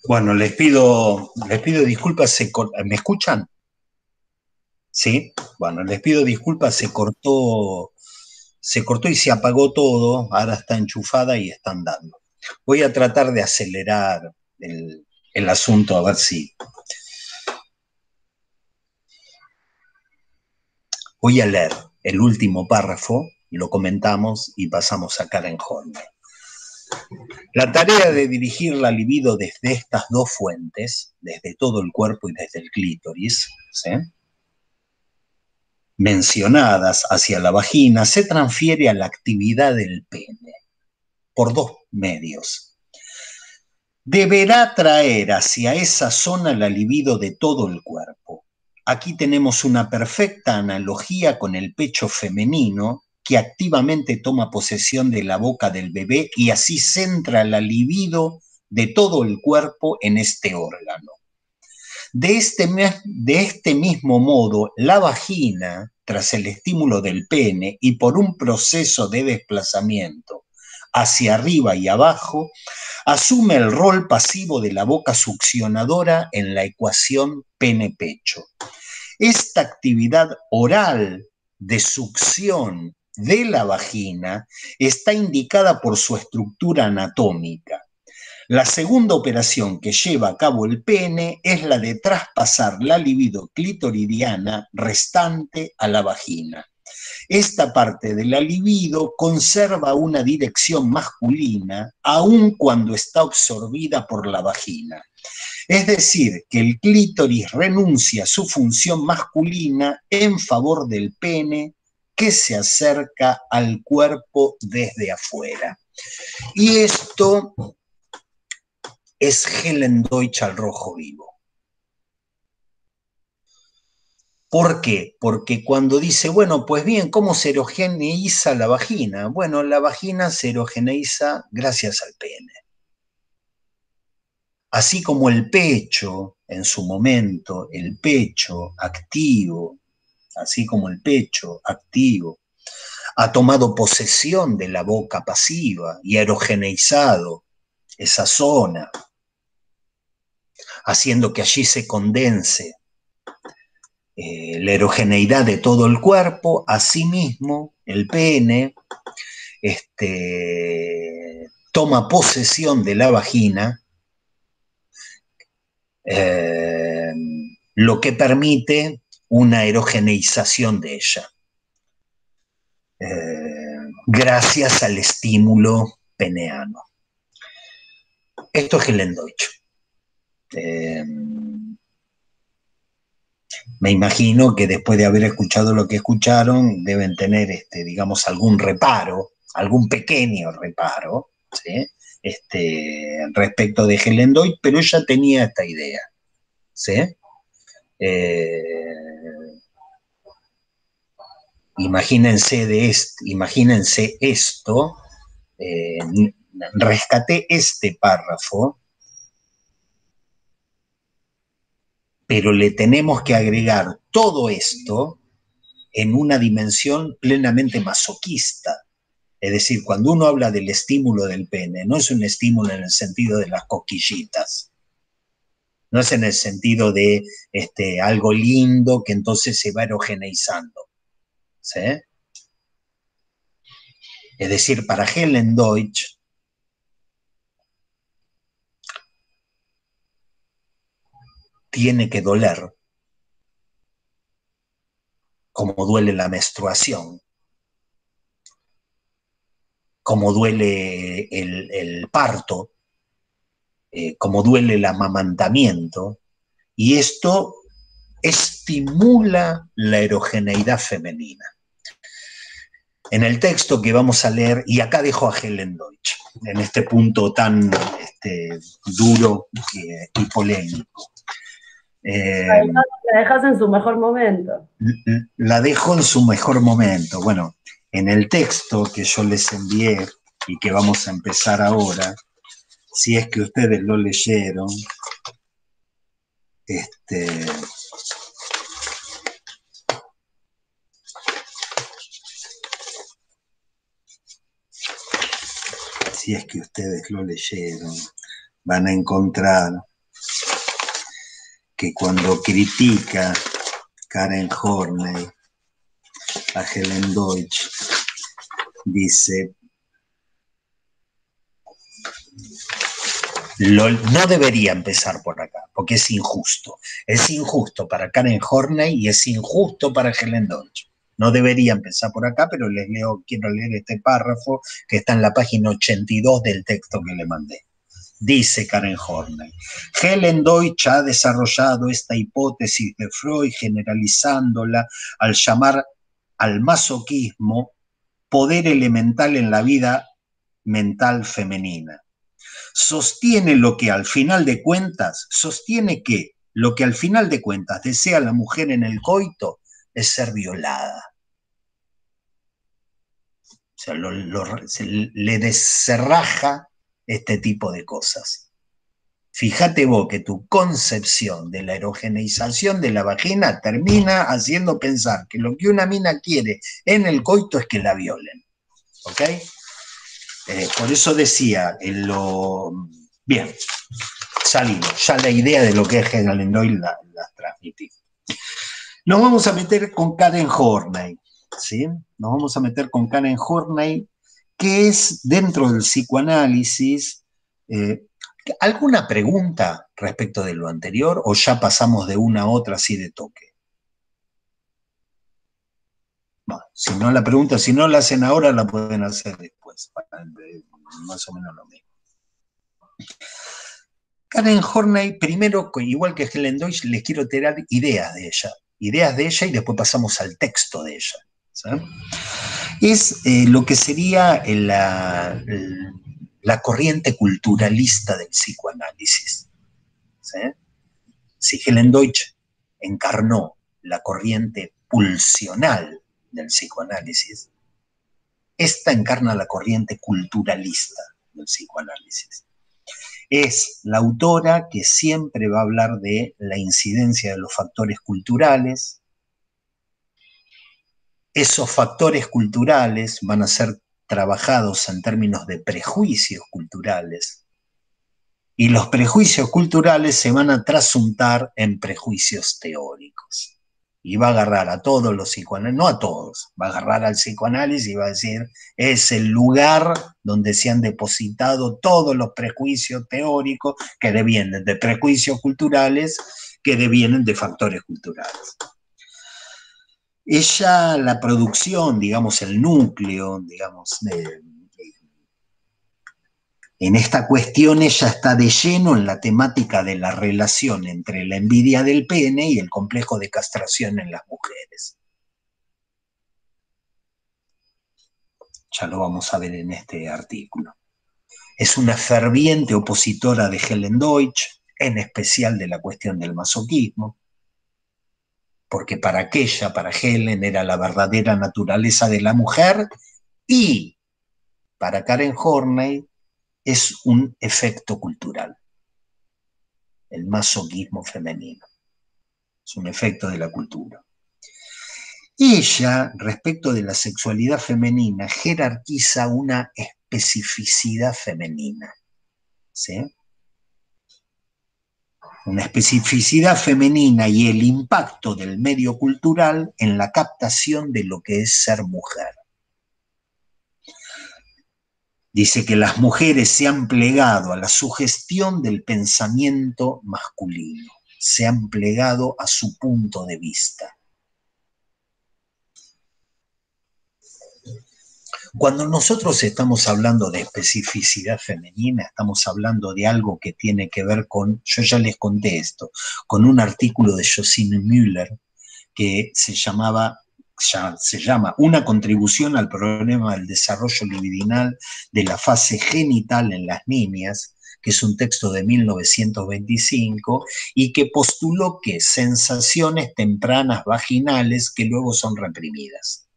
Bueno, les pido disculpas, ¿me escuchan? ¿Sí? Bueno, les pido disculpas, se cortó y se apagó todo, ahora está enchufada y están dando. Voy a tratar de acelerar el asunto, a ver si... Voy a leer el último párrafo, lo comentamos y pasamos a Karen Horner. La tarea de dirigir la libido desde estas dos fuentes, desde todo el cuerpo y desde el clítoris, ¿sí?, mencionadas hacia la vagina, se transfiere a la actividad del pene por dos medios. Deberá traer hacia esa zona la libido de todo el cuerpo. Aquí tenemos una perfecta analogía con el pecho femenino que activamente toma posesión de la boca del bebé y así centra la libido de todo el cuerpo en este órgano. De este mismo modo, la vagina, tras el estímulo del pene y por un proceso de desplazamiento hacia arriba y abajo, asume el rol pasivo de la boca succionadora en la ecuación pene-pecho. Esta actividad oral de succión de la vagina está indicada por su estructura anatómica. La segunda operación que lleva a cabo el pene es la de traspasar la libido clitoridiana restante a la vagina. Esta parte de la libido conserva una dirección masculina aun cuando está absorbida por la vagina. Es decir, que el clítoris renuncia a su función masculina en favor del pene que se acerca al cuerpo desde afuera. Y esto es Helen Deutsch al rojo vivo. ¿Por qué? Porque cuando dice, bueno, pues bien, ¿cómo se erogeneiza la vagina? Bueno, la vagina se erogeneiza gracias al pene. Así como el pecho, en su momento, el pecho activo, así como el pecho activo, ha tomado posesión de la boca pasiva y ha erogeneizado esa zona, haciendo que allí se condense la erogeneidad de todo el cuerpo. Asimismo, el pene toma posesión de la vagina, lo que permite una erogeneización de ella, gracias al estímulo peneano. Esto es Helen Deutsch. Me imagino que después de haber escuchado lo que escucharon, deben tener, digamos, algún reparo, algún pequeño reparo, ¿sí?, respecto de Helen Deutsch, pero ella tenía esta idea, ¿sí? Imagínense esto, rescaté este párrafo, pero le tenemos que agregar todo esto en una dimensión plenamente masoquista. Es decir, cuando uno habla del estímulo del pene, no es un estímulo en el sentido de las cosquillitas, no es en el sentido de algo lindo que entonces se va erogeneizando, ¿sí? Es decir, para Helen Deutsch, tiene que doler como duele la menstruación, como duele el parto, como duele el amamantamiento, y esto estimula la erogeneidad femenina. En el texto que vamos a leer, y acá dejo a Helen Deutsch, en este punto tan duro y polémico. La dejas en su mejor momento. La dejo en su mejor momento. Bueno, en el texto que yo les envié y que vamos a empezar ahora, si es que ustedes lo leyeron, si es que ustedes lo leyeron, van a encontrar que cuando critica Karen Horney a Helen Deutsch, dice, no debería empezar por acá, porque es injusto. Es injusto para Karen Horney y es injusto para Helen Deutsch. No debería empezar por acá, pero quiero leer este párrafo que está en la página 82 del texto que le mandé. Dice Karen Horney, Helen Deutsch ha desarrollado esta hipótesis de Freud generalizándola al llamar al masoquismo poder elemental en la vida mental femenina. Sostiene que lo que al final de cuentas desea la mujer en el coito es ser violada. O sea, le descerraja este tipo de cosas. Fíjate vos que tu concepción de la erogeneización de la vagina termina haciendo pensar que lo que una mina quiere en el coito es que la violen. ¿Ok? Por eso decía, bien, salimos, ya la idea de lo que es Helen Deutsch la transmití. Nos vamos a meter con Karen Horney, ¿sí? Nos vamos a meter con Karen Horney, que es dentro del psicoanálisis. ¿Alguna pregunta respecto de lo anterior o ya pasamos de una a otra así de toque? Bueno, si no la pregunta, si no la hacen ahora, la pueden hacer después, más o menos lo mismo. Karen Horney, primero, igual que Helen Deutsch, les quiero tirar ideas de ella y después pasamos al texto de ella. ¿Sí? Es lo que sería la corriente culturalista del psicoanálisis. ¿Sí? Si Helen Deutsch encarnó la corriente pulsional del psicoanálisis, esta encarna la corriente culturalista del psicoanálisis. Es la autora que siempre va a hablar de la incidencia de los factores culturales. Esos factores culturales van a ser trabajados en términos de prejuicios culturales. Y los prejuicios culturales se van a trasuntar en prejuicios teóricos. Y va a agarrar a todos los psicoanalistas, no a todos, va a agarrar al psicoanálisis y va a decir, es el lugar donde se han depositado todos los prejuicios teóricos que devienen de prejuicios culturales, que devienen de factores culturales. Ella, la producción, digamos, el núcleo, digamos, en esta cuestión ella está de lleno en la temática de la relación entre la envidia del pene y el complejo de castración en las mujeres. Ya lo vamos a ver en este artículo. Es una ferviente opositora de Helen Deutsch, en especial de la cuestión del masoquismo, porque para Helen, era la verdadera naturaleza de la mujer, y para Karen Horney es un efecto cultural, el masoquismo femenino. Es un efecto de la cultura. Ella, respecto de la sexualidad femenina, jerarquiza una especificidad femenina. ¿Sí? Una especificidad femenina y el impacto del medio cultural en la captación de lo que es ser mujer. Dice que las mujeres se han plegado a la sugestión del pensamiento masculino, se han plegado a su punto de vista. Cuando nosotros estamos hablando de especificidad femenina, estamos hablando de algo que tiene que ver con, yo ya les conté esto, con un artículo de Josine Müller que se llama Una contribución al problema del desarrollo libidinal de la fase genital en las niñas, que es un texto de 1925, y que postuló que sensaciones tempranas vaginales que luego son reprimidas.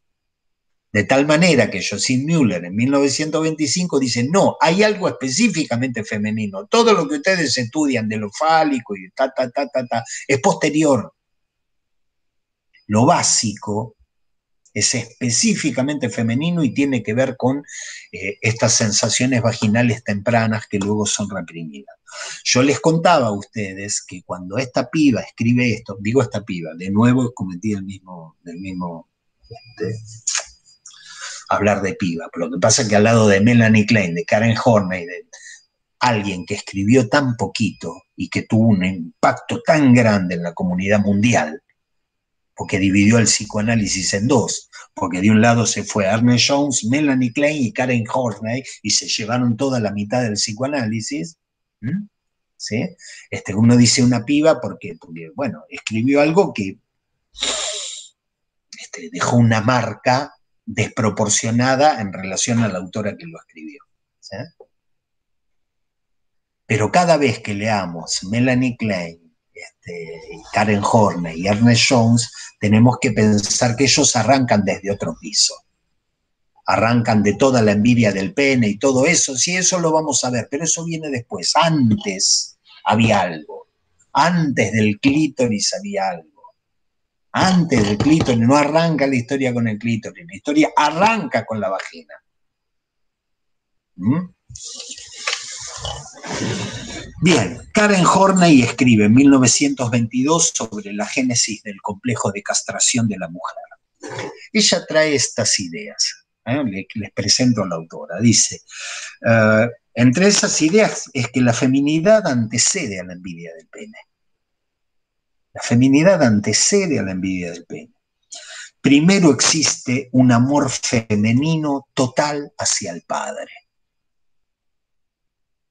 De tal manera que Josine Müller en 1925 dice, no, hay algo específicamente femenino. Todo lo que ustedes estudian de lo fálico y es posterior. Lo básico es específicamente femenino y tiene que ver con estas sensaciones vaginales tempranas que luego son reprimidas. Yo les contaba a ustedes que cuando esta piba escribe esto, digo esta piba, de nuevo cometí el mismo hablar de piba, pero lo que pasa es que al lado de Melanie Klein, de Karen Horney, de alguien que escribió tan poquito y que tuvo un impacto tan grande en la comunidad mundial, porque dividió el psicoanálisis en dos, porque de un lado se fue Ernest Jones, Melanie Klein y Karen Horney, y se llevaron toda la mitad del psicoanálisis, ¿sí? Uno dice una piba porque bueno, escribió algo que dejó una marca desproporcionada en relación a la autora que lo escribió, ¿sí? Pero cada vez que leamos Melanie Klein, Karen Horney y Ernest Jones, tenemos que pensar que ellos arrancan desde otro piso. Arrancan de toda la envidia del pene y todo eso, sí, eso lo vamos a ver, pero eso viene después. Antes había algo. Antes del clítoris había algo. Antes del clítoris, no arranca la historia con el clítoris, la historia arranca con la vagina. Bien, Karen Horney escribe en 1922 sobre la génesis del complejo de castración de la mujer. Ella trae estas ideas, les presento a la autora. Dice, entre esas ideas es que la feminidad antecede a la envidia del pene. La feminidad antecede a la envidia del pene. Primero existe un amor femenino total hacia el padre.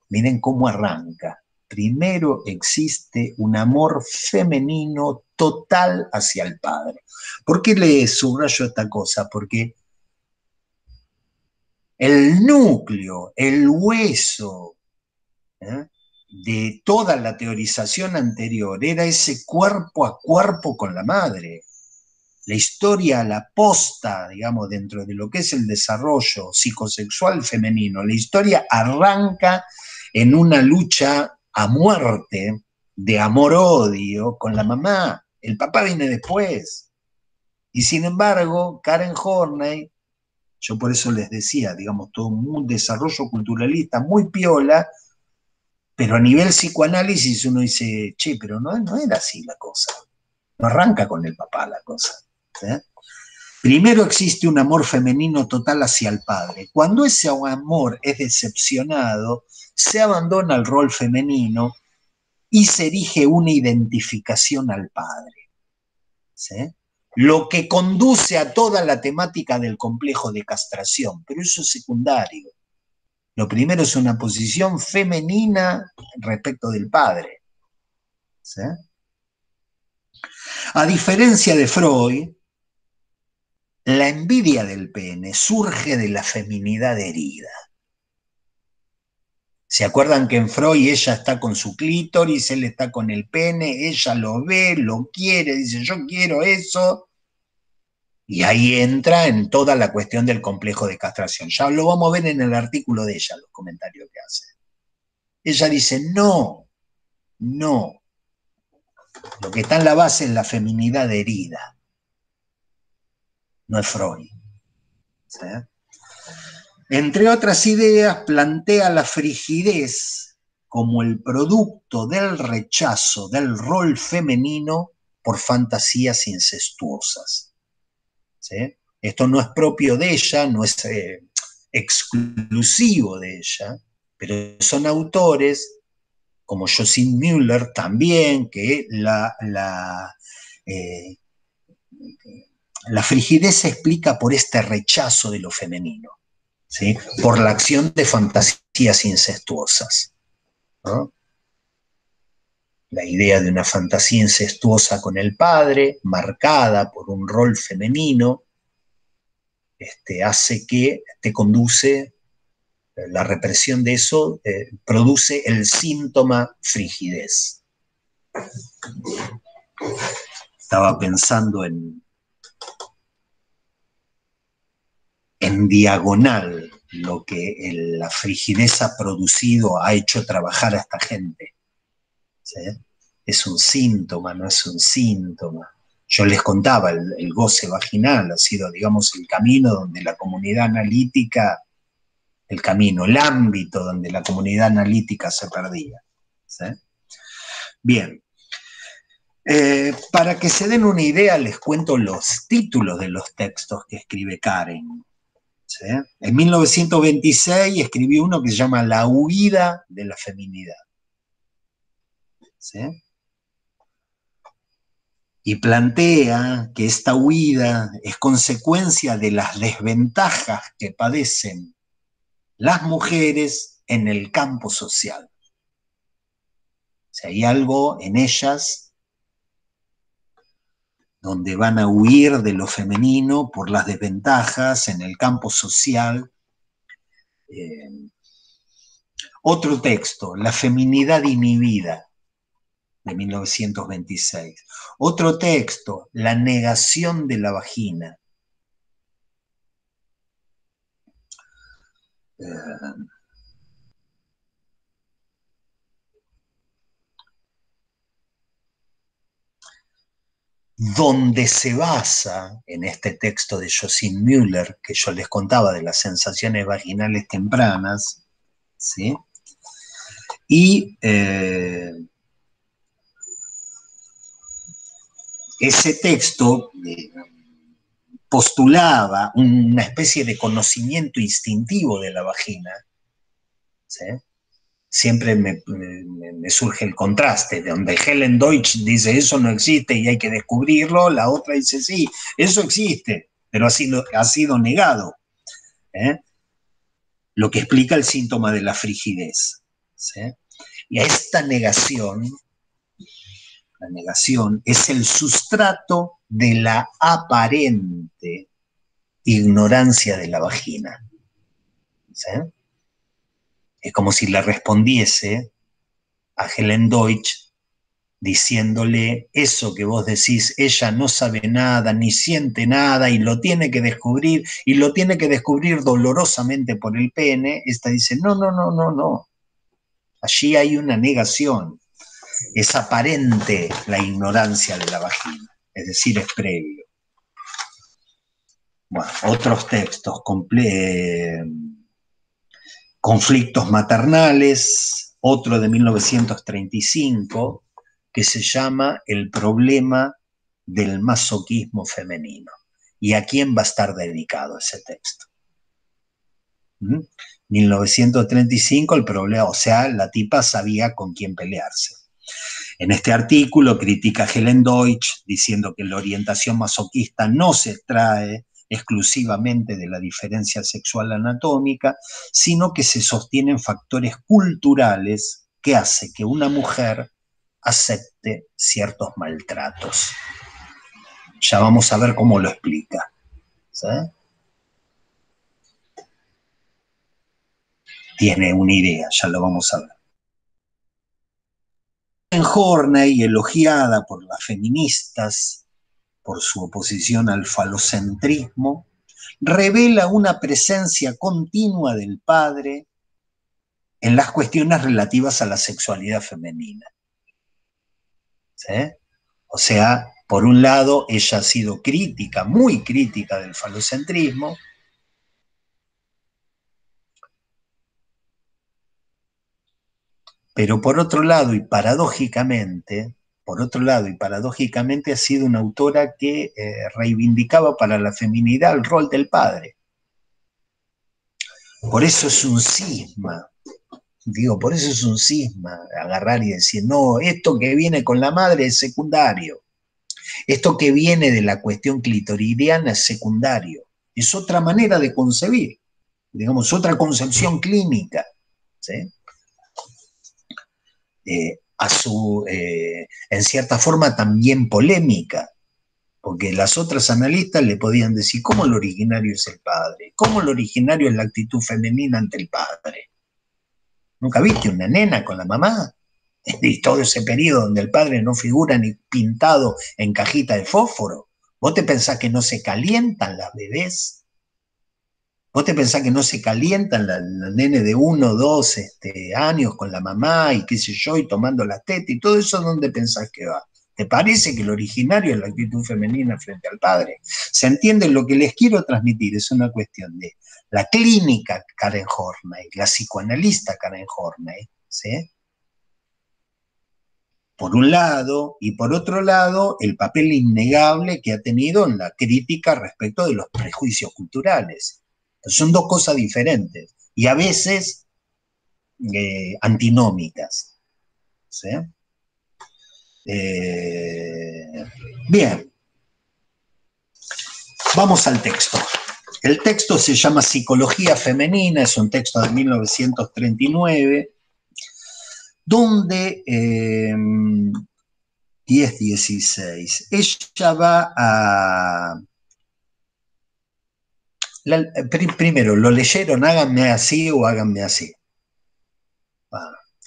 Miren cómo arranca. Primero existe un amor femenino total hacia el padre. ¿Por qué le subrayo esta cosa? Porque el núcleo, el hueso de toda la teorización anterior era ese cuerpo a cuerpo con la madre. La historia, la posta, digamos, dentro de lo que es el desarrollo psicosexual femenino, la historia arranca en una lucha a muerte de amor-odio con la mamá. El papá viene después. Y sin embargo, Karen Horney, yo por eso les decía, digamos, todo un desarrollo culturalista muy piola, pero a nivel psicoanálisis uno dice, che, pero no era así la cosa. No arranca con el papá la cosa. ¿Eh? Primero existe un amor femenino total hacia el padre. Cuando ese amor es decepcionado, se abandona el rol femenino y se erige una identificación al padre. ¿Sí? Lo que conduce a toda la temática del complejo de castración, pero eso es secundario. Lo primero es una posición femenina respecto del padre. ¿Sí? A diferencia de Freud, la envidia del pene surge de la feminidad herida. ¿Se acuerdan que en Freud ella está con su clítoris, él está con el pene, ella lo ve, lo quiere, dice yo quiero eso? Y ahí entra en toda la cuestión del complejo de castración. Ya lo vamos a ver en el artículo de ella, los comentarios que hace. Ella dice, no. Lo que está en la base es la feminidad herida. No es Freud. ¿Sí? Entre otras ideas, plantea la frigidez como el producto del rechazo del rol femenino por fantasías incestuosas. ¿Sí? Esto no es propio de ella, no es exclusivo de ella, pero son autores como Josine Müller también, que la frigidez se explica por este rechazo de lo femenino, ¿sí? Por la acción de fantasías incestuosas, ¿no? La idea de una fantasía incestuosa con el padre, marcada por un rol femenino, hace que te conduce, la represión de eso produce el síntoma frigidez. Estaba pensando en diagonal lo que la frigidez ha producido, ha hecho trabajar a esta gente. ¿Sí? Es un síntoma, no es un síntoma. Yo les contaba, el goce vaginal ha sido, digamos, el camino donde la comunidad analítica, el ámbito donde la comunidad analítica se perdía. ¿Sí? Bien. Para que se den una idea, les cuento los títulos de los textos que escribe Karen. ¿Sí? En 1926 escribió uno que se llama La huida de la feminidad. ¿Sí? Y plantea que esta huida es consecuencia de las desventajas que padecen las mujeres en el campo social. O sea, hay algo en ellas donde van a huir de lo femenino por las desventajas en el campo social. Otro texto, La feminidad inhibida, de 1926. Otro texto, La negación de la vagina. Donde se basa en este texto de Josine Müller, que yo les contaba de las sensaciones vaginales tempranas, ¿sí? Y ese texto postulaba una especie de conocimiento instintivo de la vagina, ¿sí? Siempre me surge el contraste, donde Helen Deutsch dice eso no existe y hay que descubrirlo, la otra dice sí, eso existe, pero ha sido negado, ¿eh? Lo que explica el síntoma de la frigidez, ¿sí? Y a esta negación, la negación es el sustrato de la aparente ignorancia de la vagina, ¿sí? Es como si le respondiese a Helen Deutsch diciéndole eso que vos decís, ella no sabe nada, ni siente nada, y lo tiene que descubrir, y lo tiene que descubrir dolorosamente por el pene. Esta dice, no, no, no, no, no. Allí hay una negación. Es aparente la ignorancia de la vagina, es decir, es previo. Bueno, otros textos, conflictos maternales, otro de 1935, que se llama El problema del masoquismo femenino. ¿Y a quién va a estar dedicado ese texto? 1935, el problema, o sea, la tipa sabía con quién pelearse. En este artículo critica a Helen Deutsch diciendo que la orientación masoquista no se extrae exclusivamente de la diferencia sexual anatómica, sino que se sostienen factores culturales que hace que una mujer acepte ciertos maltratos. Ya vamos a ver cómo lo explica. ¿Sí? Tiene una idea, ya lo vamos a ver. Horney, elogiada por las feministas por su oposición al falocentrismo, revela una presencia continua del padre en las cuestiones relativas a la sexualidad femenina. ¿Sí? O sea, por un lado, ella ha sido crítica, muy crítica del falocentrismo, pero por otro lado y paradójicamente ha sido una autora que reivindicaba para la feminidad el rol del padre. Por eso es un cisma, por eso es un cisma agarrar y decir, no, esto que viene con la madre es secundario, esto que viene de la cuestión clitoridiana es secundario, es otra manera de concebir, digamos, otra concepción clínica, ¿sí? En cierta forma también polémica, porque las otras analistas le podían decir, ¿cómo lo originario es el padre? ¿Cómo lo originario es la actitud femenina ante el padre? ¿Nunca viste una nena con la mamá? Y todo ese periodo donde el padre no figura ni pintado en cajita de fósforo. ¿Vos te pensás que no se calientan las bebés? ¿Vos te pensás que no se calientan las nenes de 1 o 2 años con la mamá y qué sé yo, y tomando la teta y todo eso? ¿Dónde pensás que va? ¿Te parece que lo originario es la actitud femenina frente al padre? ¿Se entiende? Lo que les quiero transmitir es una cuestión de la clínica Karen Horney, la psicoanalista Karen Horney, ¿sí? Por un lado, y por otro lado, el papel innegable que ha tenido en la crítica respecto de los prejuicios culturales. Son dos cosas diferentes y a veces antinómicas, ¿sí? Bien, vamos al texto. El texto se llama Psicología Femenina, es un texto de 1939, donde 10-16, ella va a... primero, ¿lo leyeron? Háganme así o háganme así.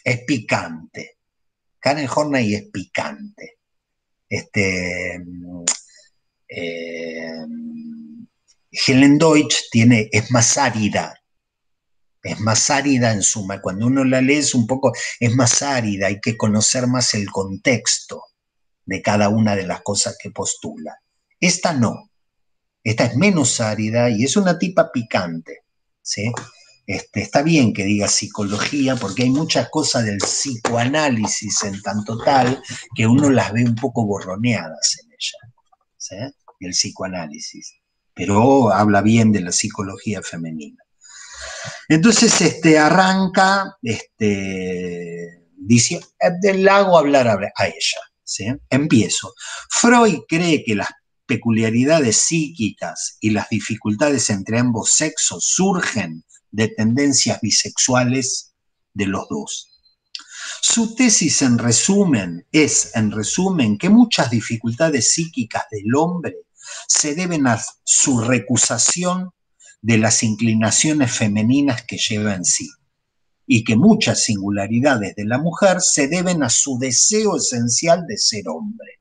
Es picante. Karen Horney es picante. Helen Deutsch es más árida. Es más árida en suma. Cuando uno la lee es un poco, es más árida, hay que conocer más el contexto de cada una de las cosas que postula. Esta no. Esta es menos árida y es una tipa picante, ¿sí? Está bien que diga psicología porque hay muchas cosas del psicoanálisis en tanto tal que uno las ve un poco borroneadas en ella, ¿sí? El psicoanálisis, pero habla bien de la psicología femenina. Entonces arranca, dice, la hago hablar a ella, ¿sí? Empiezo. Freud cree que las peculiaridades psíquicas y las dificultades entre ambos sexos surgen de tendencias bisexuales de los dos. Su tesis en resumen que muchas dificultades psíquicas del hombre se deben a su recusación de las inclinaciones femeninas que lleva en sí, y que muchas singularidades de la mujer se deben a su deseo esencial de ser hombre.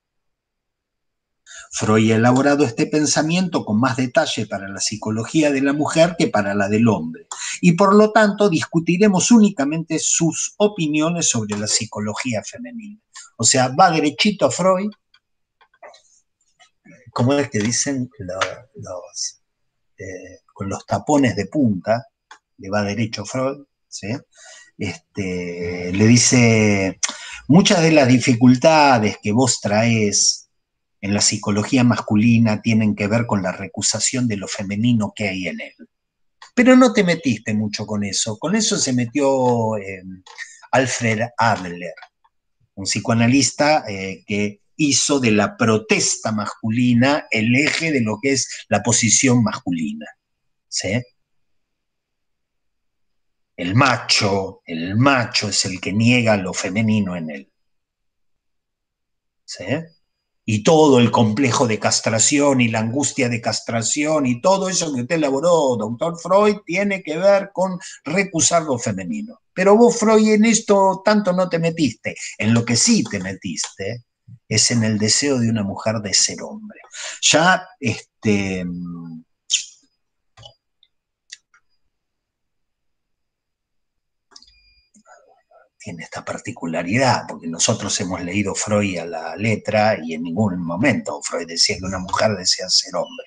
Freud ha elaborado este pensamiento con más detalle para la psicología de la mujer que para la del hombre, y por lo tanto discutiremos únicamente sus opiniones sobre la psicología femenina. O sea, va derechito a Freud, como es que dicen con los tapones de punta, le va derecho a Freud, ¿sí? Le dice, muchas de las dificultades que vos traes en la psicología masculina tienen que ver con la recusación de lo femenino que hay en él. Pero no te metiste mucho con eso se metió Alfred Adler, un psicoanalista que hizo de la protesta masculina el eje de lo que es la posición masculina, ¿sí? El macho es el que niega lo femenino en él, ¿sí? Y todo el complejo de castración y la angustia de castración y todo eso que usted elaboró, doctor Freud, tiene que ver con recusar lo femenino. Pero vos, Freud, en esto tanto no te metiste. En lo que sí te metiste es en el deseo de una mujer de ser hombre. Ya, tiene esta particularidad, porque nosotros hemos leído Freud a la letra y en ningún momento Freud decía que una mujer desea ser hombre.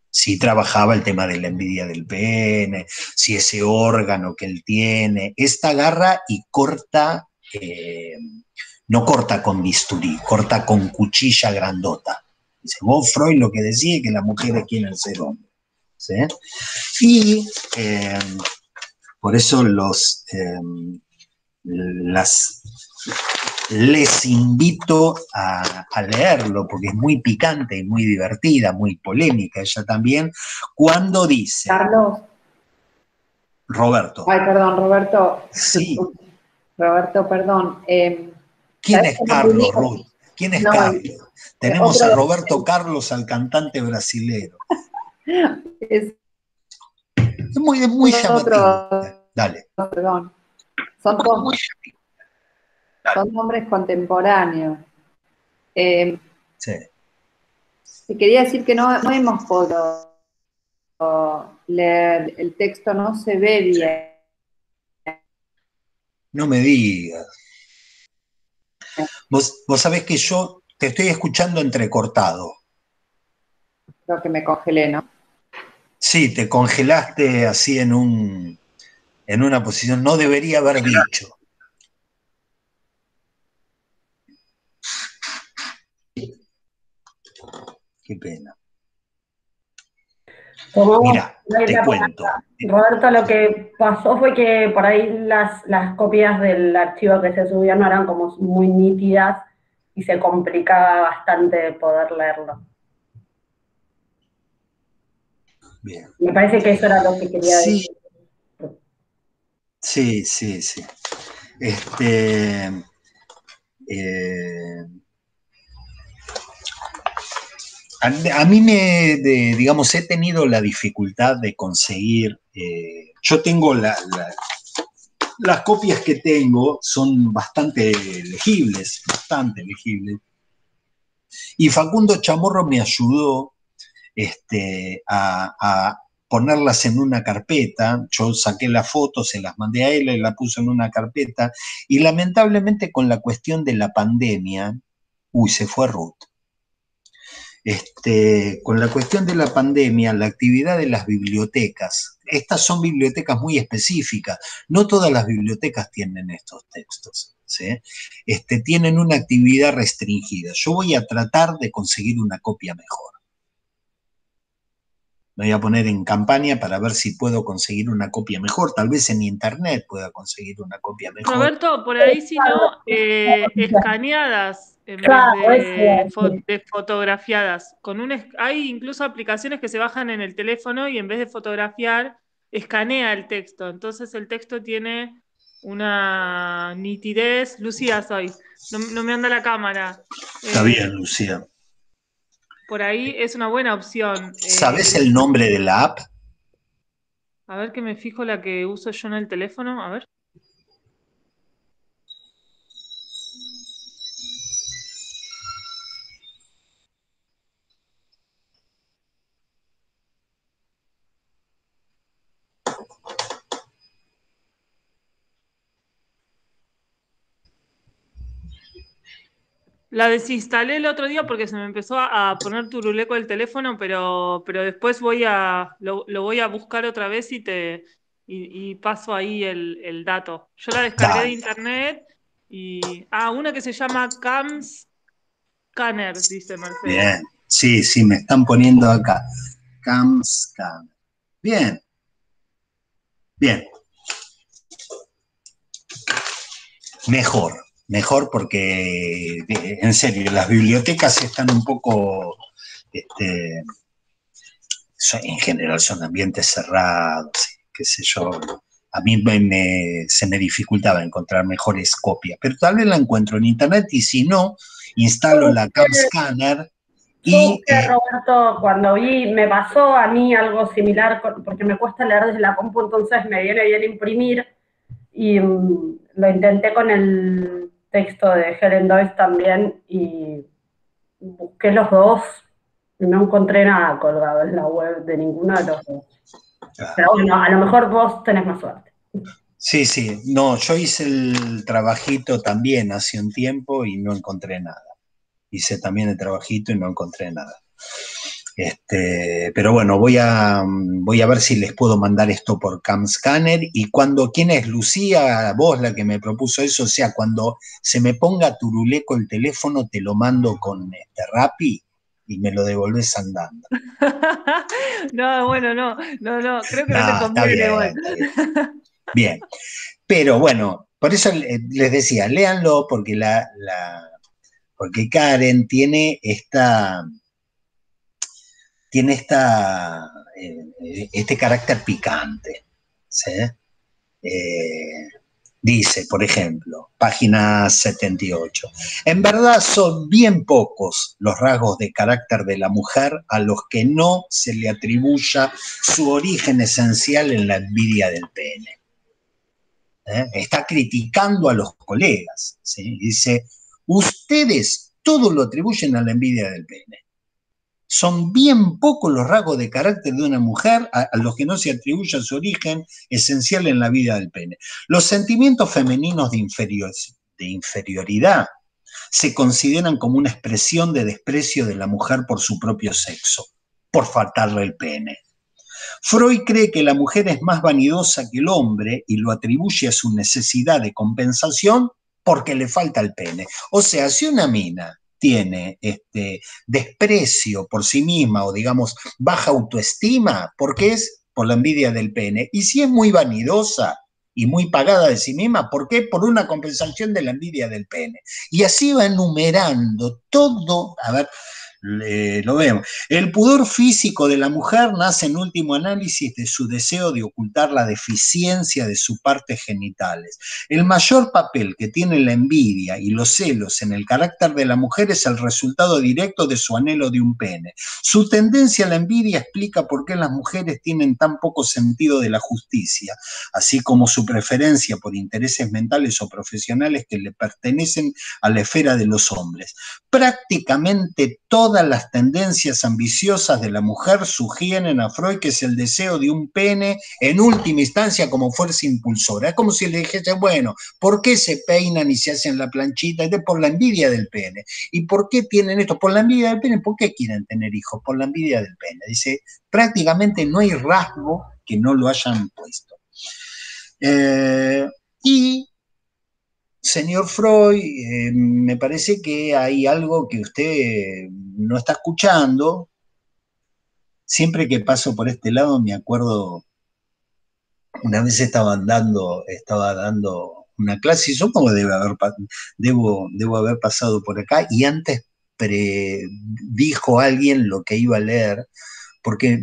Sí trabajaba el tema de la envidia del pene, si ese órgano que él tiene, esta agarra y corta, no corta con bisturí, corta con cuchilla grandota. Dice, vos Freud lo que decía es que las mujeres quieren ser hombres, ¿sí? Y por eso les invito a leerlo, porque es muy picante y muy divertida, muy polémica ella también, cuando dice... Carlos. Roberto. Ay, perdón, Roberto. Sí. Roberto, perdón. ¿Quién es Carlos, Ruth? ¿Quién es Carlos? Tenemos a Roberto Carlos, al cantante brasilero. Es muy llamativo. Dale. Perdón. Son nombres contemporáneos. Sí. Te quería decir que no hemos podido leer el texto, no se ve bien. No me digas. Vos sabés que yo Te estoy escuchando entrecortado. Creo que me congelé, ¿no? Sí, te congelaste así en una posición, no debería haber dicho. Qué pena. Mira, te cuento. Roberto, lo que pasó fue que por ahí las copias del archivo que se subía no eran como muy nítidas y se complicaba bastante poder leerlo. Bien. Me parece que eso era lo que quería decir. Sí, sí, sí. A mí digamos, he tenido la dificultad de conseguir, yo tengo las copias que tengo son bastante legibles, y Facundo Chamorro me ayudó a ponerlas en una carpeta. Yo saqué las fotos, se las mandé a él, él la puso en una carpeta, y lamentablemente con la cuestión de la pandemia, se fue Ruth. Con la cuestión de la pandemia, la actividad de las bibliotecas, estas son bibliotecas muy específicas, no todas las bibliotecas tienen estos textos, ¿sí? Tienen una actividad restringida. Yo voy a tratar de conseguir una copia mejor. Me voy a poner en campaña para ver si puedo conseguir una copia mejor. Tal vez en internet pueda conseguir una copia mejor. Roberto, por ahí si no, escaneadas en vez de fotografiadas. Hay incluso aplicaciones que se bajan en el teléfono y en vez de fotografiar, escanea el texto. Entonces el texto tiene una nitidez. Lucía soy, no me anda la cámara. Está bien, Lucía. Por ahí es una buena opción. ¿Sabes el nombre de la app? A ver que me fijo la que uso yo en el teléfono. A ver. La desinstalé el otro día porque se me empezó a poner turuleco el teléfono, pero después lo voy a buscar otra vez y paso ahí el dato. Yo la descargué de internet una que se llama CamScanner, dice Mercedes. Bien, sí, me están poniendo acá. CamScanner. Bien. Mejor porque, en serio, las bibliotecas están un poco, en general son ambientes cerrados, qué sé yo. A mí se me dificultaba encontrar mejores copias, pero tal vez la encuentro en internet y si no, instalo la CamScanner y... Roberto, cuando me pasó a mí algo similar, porque me cuesta leer desde la compu, entonces me viene bien imprimir, y lo intenté con el texto de Helen Dawes también, y busqué los dos, y no encontré nada colgado en la web de ninguno de los dos. Pero bueno, a lo mejor vos tenés más suerte. Sí, no, yo hice el trabajito también hace un tiempo y no encontré nada. Hice también el trabajito y no encontré nada. Pero bueno, voy a ver si les puedo mandar esto por CamScanner, y ¿quién es Lucía? Vos la que me propuso eso, o sea, cuando se me ponga turuleco el teléfono, te lo mando con Rappi y me lo devolvés andando. No, bueno, no, creo que no te conviene igual. Bien, pero bueno, por eso les decía, léanlo porque porque Karen tiene este carácter picante, ¿sí? Dice, por ejemplo, página 78, en verdad son bien pocos los rasgos de carácter de la mujer a los que no se le atribuya su origen esencial en la envidia del pene. Está criticando a los colegas, ¿sí? Dice, ustedes todo lo atribuyen a la envidia del pene. Son bien pocos los rasgos de carácter de una mujer a los que no se atribuye su origen esencial en la vida del pene. Los sentimientos femeninos de inferioridad se consideran como una expresión de desprecio de la mujer por su propio sexo, por faltarle el pene. Freud cree que la mujer es más vanidosa que el hombre y lo atribuye a su necesidad de compensación porque le falta el pene. O sea, si una mina tiene desprecio por sí misma o, digamos, baja autoestima, porque es por la envidia del pene. Y si es muy vanidosa y muy pagada de sí misma, ¿por qué? Por una compensación de la envidia del pene. Y así va enumerando todo. A ver, lo vemos. El pudor físico de la mujer nace en último análisis de su deseo de ocultar la deficiencia de sus partes genitales. El mayor papel que tiene la envidia y los celos en el carácter de la mujer es el resultado directo de su anhelo de un pene. Su tendencia a la envidia explica por qué las mujeres tienen tan poco sentido de la justicia, así como su preferencia por intereses mentales o profesionales que le pertenecen a la esfera de los hombres. Prácticamente todas las tendencias ambiciosas de la mujer sugieren a Freud que es el deseo de un pene en última instancia como fuerza impulsora. Es como si le dijese, bueno, ¿por qué se peinan y se hacen la planchita? Por la envidia del pene. ¿Y por qué tienen esto? Por la envidia del pene. ¿Por qué quieren tener hijos? Por la envidia del pene. Dice, prácticamente no hay rasgo que no lo hayan puesto. Y señor Freud, me parece que hay algo que usted no está escuchando. Siempre que paso por este lado me acuerdo, una vez estaba dando una clase, y supongo que debo haber pasado por acá, y antes dijo alguien lo que iba a leer, porque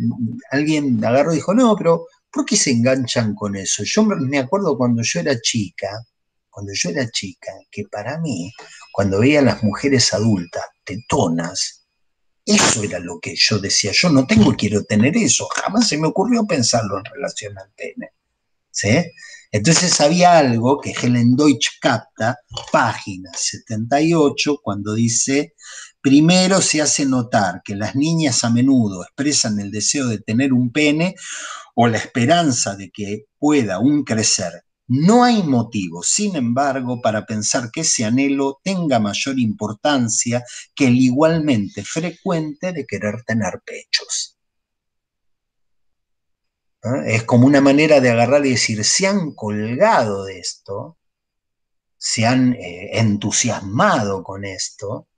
alguien agarró y dijo, no, pero ¿por qué se enganchan con eso? Yo me acuerdo cuando yo era chica, que para mí, cuando veía a las mujeres adultas, tetonas, eso era lo que yo decía, yo no tengo y quiero tener eso, jamás se me ocurrió pensarlo en relación al pene, ¿sí? Entonces había algo que Helen Deutsch capta, página 78, cuando dice, primero se hace notar que las niñas a menudo expresan el deseo de tener un pene o la esperanza de que pueda aún crecer. No hay motivo, sin embargo, para pensar que ese anhelo tenga mayor importancia que el igualmente frecuente de querer tener pechos. Es como una manera de agarrar y decir, se han colgado de esto, se han entusiasmado con esto,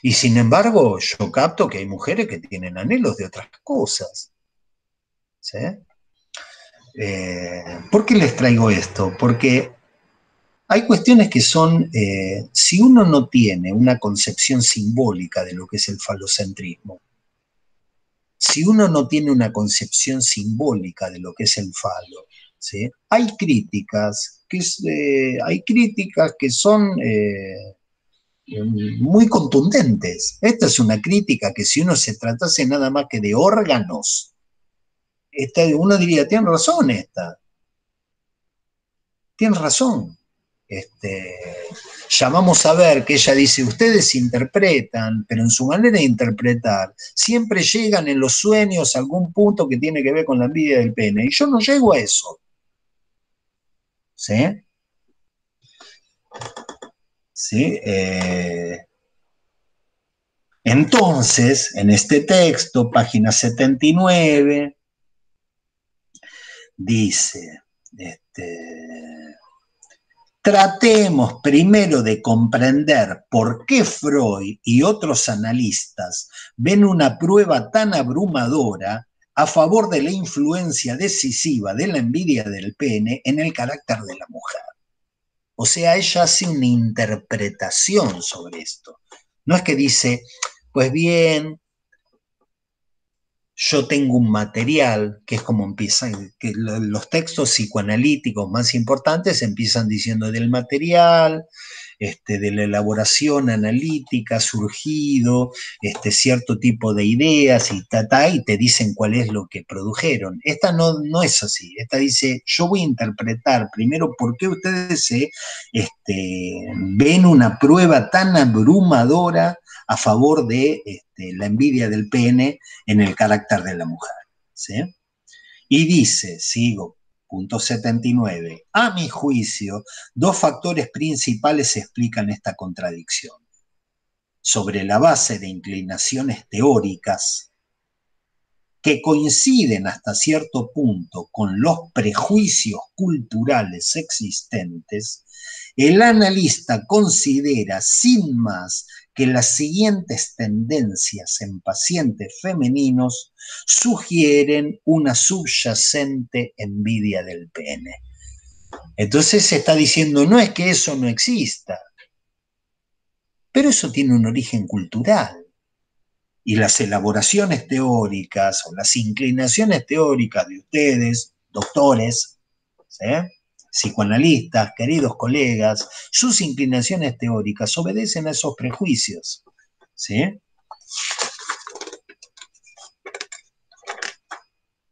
y sin embargo yo capto que hay mujeres que tienen anhelos de otras cosas, ¿sí? ¿Por qué les traigo esto? Porque hay cuestiones que son, si uno no tiene una concepción simbólica de lo que es el falocentrismo, si uno no tiene una concepción simbólica de lo que es el falo, ¿sí? Hay críticas que son muy contundentes. Esta es una crítica que si uno se tratase nada más que de órganos, uno diría, tiene razón esta. Tiene razón. Llamamos a ver que ella dice, ustedes interpretan, pero en su manera de interpretar, siempre llegan en los sueños a algún punto que tiene que ver con la envidia del pene. Y yo no llego a eso. ¿Sí? ¿Sí? Entonces, en este texto, página 79, dice, tratemos primero de comprender por qué Freud y otros analistas ven una prueba tan abrumadora a favor de la influencia decisiva de la envidia del pene en el carácter de la mujer. O sea, ella hace una interpretación sobre esto. No es que dice, pues bien, yo tengo un material, que es como empiezan, que los textos psicoanalíticos más importantes empiezan diciendo del material, de la elaboración analítica ha surgido cierto tipo de ideas y y te dicen cuál es lo que produjeron. Esta no es así. Esta dice, yo voy a interpretar primero por qué ustedes ven una prueba tan abrumadora a favor de la envidia del pene en el carácter de la mujer, ¿sí? Y dice, sigo, punto 79. A mi juicio, dos factores principales explican esta contradicción. Sobre la base de inclinaciones teóricas que coinciden hasta cierto punto con los prejuicios culturales existentes, el analista considera sin más que las siguientes tendencias en pacientes femeninos sugieren una subyacente envidia del pene. Entonces se está diciendo, no es que eso no exista, pero eso tiene un origen cultural. Y las elaboraciones teóricas o las inclinaciones teóricas de ustedes, doctores, ¿sí?, psicoanalistas, queridos colegas, sus inclinaciones teóricas obedecen a esos prejuicios, ¿sí?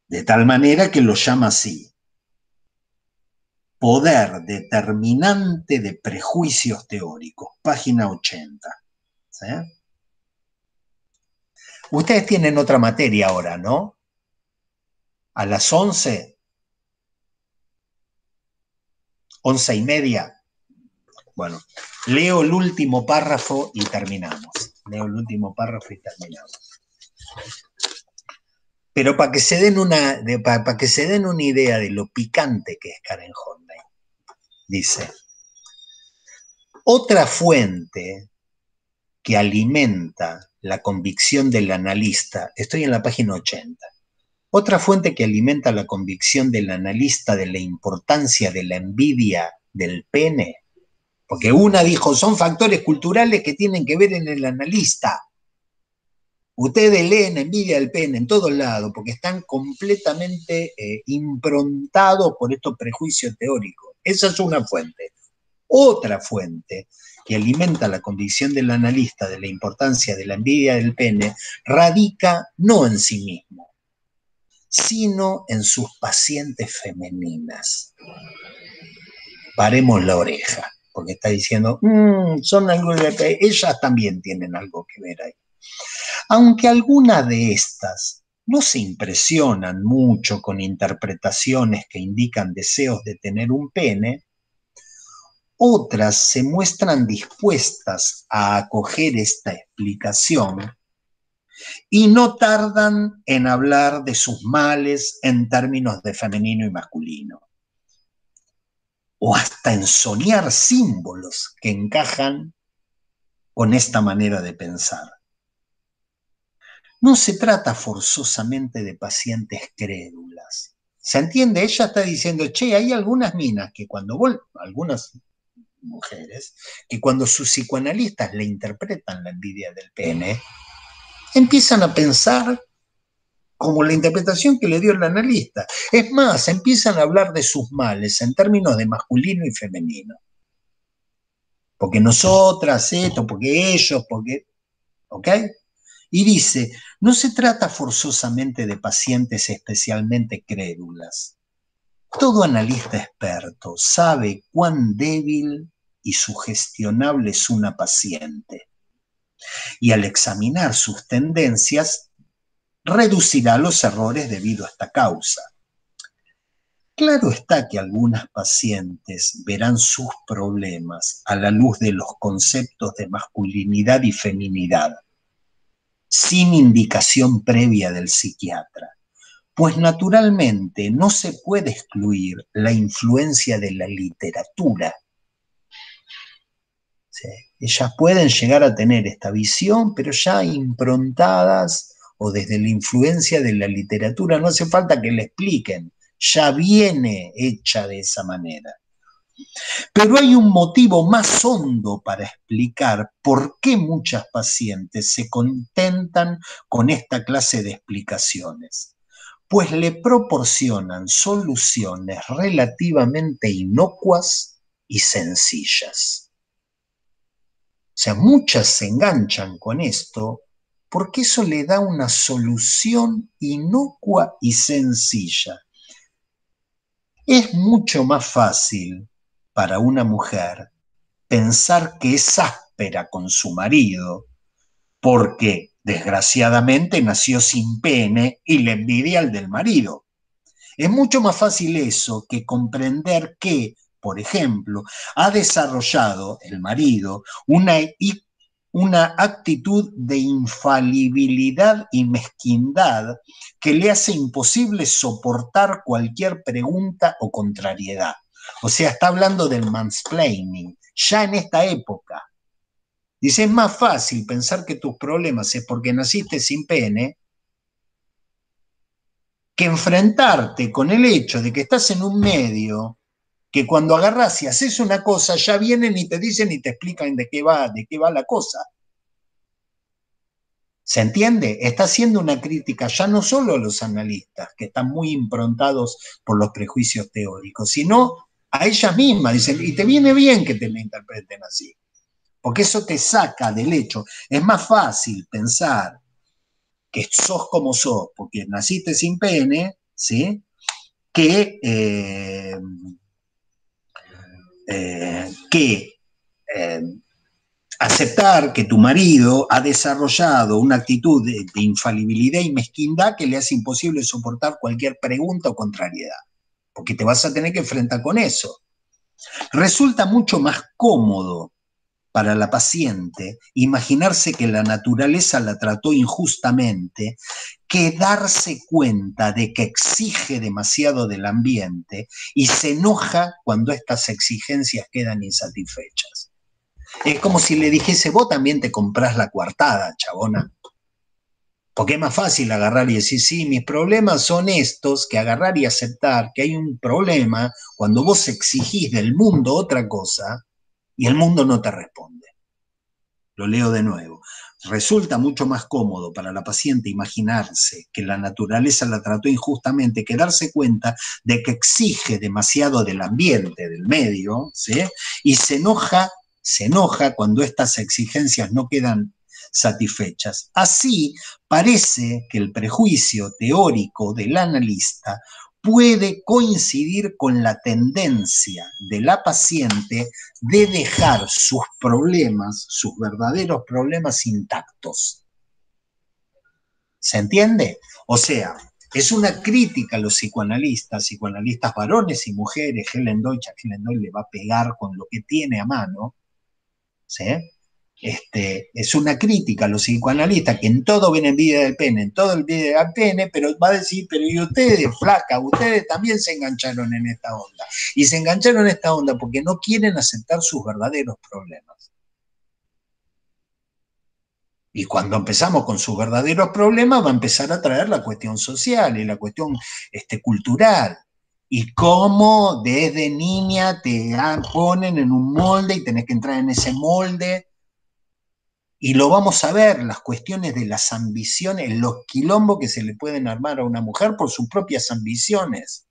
De tal manera que lo llama así: poder determinante de prejuicios teóricos, página 80. ¿Sí? Ustedes tienen otra materia ahora, ¿no? A las 11, 11:30. Bueno, leo el último párrafo y terminamos. Pero para que se den una idea de lo picante que es Karen Horney, dice: otra fuente que alimenta la convicción del analista, estoy en la página 80, otra fuente que alimenta la convicción del analista de la importancia de la envidia del pene, porque una dijo, son factores culturales que tienen que ver en el analista. Ustedes leen envidia del pene en todos lados porque están completamente improntados por estos prejuicios teóricos. Esa es una fuente. Otra fuente que alimenta la convicción del analista de la importancia de la envidia del pene radica no en sí mismo, sino en sus pacientes femeninas. Paremos la oreja, porque está diciendo, son algo de... Ellas también tienen algo que ver ahí. Aunque algunas de estas no se impresionan mucho con interpretaciones que indican deseos de tener un pene, otras se muestran dispuestas a acoger esta explicación y no tardan en hablar de sus males en términos de femenino y masculino, o hasta en soñar símbolos que encajan con esta manera de pensar. No se trata forzosamente de pacientes crédulas. ¿Se entiende? Ella está diciendo, che, hay algunas minas que algunas mujeres, que cuando sus psicoanalistas le interpretan la envidia del pene, empiezan a pensar como la interpretación que le dio el analista. Es más, empiezan a hablar de sus males en términos de masculino y femenino. Porque nosotras, esto, porque ellos, porque... ¿Ok? Y dice, no se trata forzosamente de pacientes especialmente crédulas. Todo analista experto sabe cuán débil y sugestionable es una paciente. Y al examinar sus tendencias, reducirá los errores debido a esta causa. Claro está que algunas pacientes verán sus problemas a la luz de los conceptos de masculinidad y feminidad, sin indicación previa del psiquiatra, pues naturalmente no se puede excluir la influencia de la literatura. ¿Sí? Ellas pueden llegar a tener esta visión, pero ya improntadas o desde la influencia de la literatura. No hace falta que le expliquen, ya viene hecha de esa manera. Pero hay un motivo más hondo para explicar por qué muchas pacientes se contentan con esta clase de explicaciones, pues le proporcionan soluciones relativamente inocuas y sencillas. O sea, muchas se enganchan con esto porque eso le da una solución inocua y sencilla. Es mucho más fácil para una mujer pensar que es áspera con su marido porque, desgraciadamente, nació sin pene y le envidia al del marido. Es mucho más fácil eso que comprender que, por ejemplo, ha desarrollado el marido una actitud de infalibilidad y mezquindad que le hace imposible soportar cualquier pregunta o contrariedad. O sea, está hablando del mansplaining, ya en esta época. Dice, es más fácil pensar que tus problemas es porque naciste sin pene que enfrentarte con el hecho de que estás en un medio que cuando agarrás y haces una cosa, ya vienen y te dicen y te explican de qué va la cosa. ¿Se entiende? Está haciendo una crítica ya no solo a los analistas, que están muy improntados por los prejuicios teóricos, sino a ellas mismas. Dicen, y te viene bien que te la interpreten así, porque eso te saca del hecho. Es más fácil pensar que sos como sos, porque naciste sin pene, ¿sí? Que aceptar que tu marido ha desarrollado una actitud de infalibilidad y mezquindad que le hace imposible soportar cualquier pregunta o contrariedad, porque te vas a tener que enfrentar con eso. Resulta mucho más cómodo para la paciente imaginarse que la naturaleza la trató injustamente que darse cuenta de que exige demasiado del ambiente y se enoja cuando estas exigencias quedan insatisfechas. Es como si le dijese, vos también te comprás la coartada, chabona. Porque es más fácil agarrar y decir, sí, mis problemas son estos, que agarrar y aceptar que hay un problema cuando vos exigís del mundo otra cosa y el mundo no te responde. Lo leo de nuevo. Resulta mucho más cómodo para la paciente imaginarse que la naturaleza la trató injustamente que darse cuenta de que exige demasiado del ambiente, del medio, ¿sí? Y se enoja cuando estas exigencias no quedan satisfechas. Así parece que el prejuicio teórico del analista puede coincidir con la tendencia de la paciente de dejar sus problemas, sus verdaderos problemas intactos. ¿Se entiende? O sea, es una crítica a los psicoanalistas varones y mujeres. Helen Deutsch le va a pegar con lo que tiene a mano, ¿sí? Es una crítica a los psicoanalistas que en todo ven envidia del pene, en todo el envidia del pene, pero va a decir, pero y ustedes, flaca, ustedes también se engancharon en esta onda. Y se engancharon en esta onda porque no quieren aceptar sus verdaderos problemas. Y cuando empezamos con sus verdaderos problemas va a empezar a traer la cuestión social y la cuestión cultural. Y cómo desde niña te ponen en un molde y tenés que entrar en ese molde. Y lo vamos a ver, las cuestiones de las ambiciones, los quilombos que se le pueden armar a una mujer por sus propias ambiciones.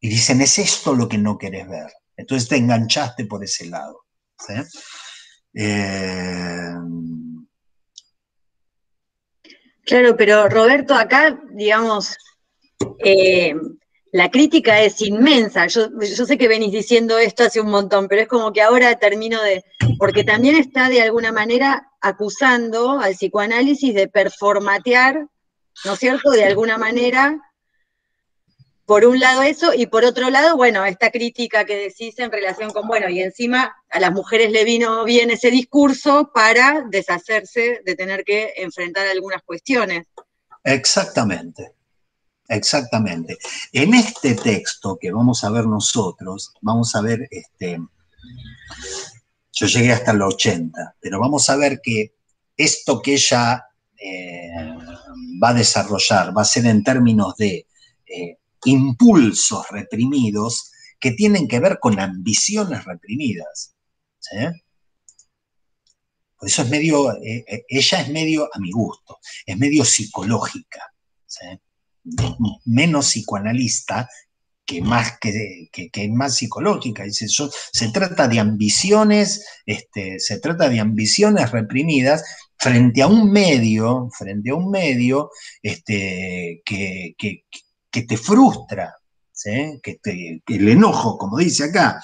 Y dicen, es esto lo que no querés ver. Entonces te enganchaste por ese lado. ¿Sí? Claro, pero Roberto, acá, digamos, la crítica es inmensa. Yo sé que venís diciendo esto hace un montón, pero es como que ahora termino de... Porque también está de alguna manera acusando al psicoanálisis de performatear, ¿no es cierto?, de alguna manera, por un lado eso, y por otro lado, bueno, esta crítica que decís en relación con, bueno, y encima a las mujeres le vino bien ese discurso para deshacerse de tener que enfrentar algunas cuestiones. Exactamente. Exactamente. En este texto que vamos a ver nosotros, vamos a ver, yo llegué hasta el 80, pero vamos a ver que esto que ella va a desarrollar va a ser en términos de impulsos reprimidos que tienen que ver con ambiciones reprimidas. ¿Sí? Por eso es medio, ella es medio, a mi gusto, es medio psicológica, ¿sí? Menos psicoanalista que más psicológica. Dice, se trata de ambiciones, reprimidas frente a un medio, que te frustra, ¿sí? Que el enojo, como dice acá,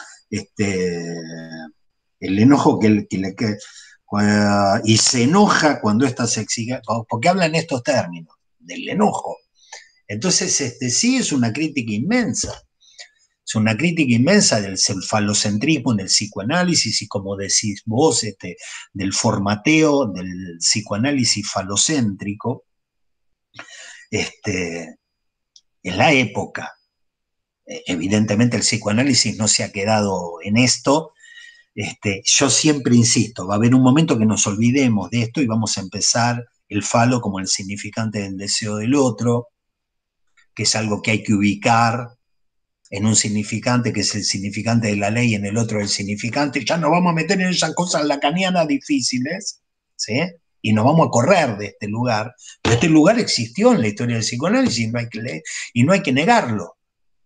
el enojo y se enoja cuando estas exige, porque hablan estos términos del enojo. Entonces, sí, es una crítica inmensa. Es una crítica inmensa del falocentrismo en el psicoanálisis y, como decís vos, del formateo del psicoanálisis falocéntrico en la época. Evidentemente el psicoanálisis no se ha quedado en esto. Yo siempre insisto, va a haber un momento que nos olvidemos de esto y vamos a empezar el falo como el significante del deseo del otro, que es algo que hay que ubicar en un significante que es el significante de la ley, en el otro el significante. Ya nos vamos a meter en esas cosas lacanianas difíciles, ¿sí? Y nos vamos a correr de este lugar. Pero este lugar existió en la historia del psicoanálisis y no hay que negarlo,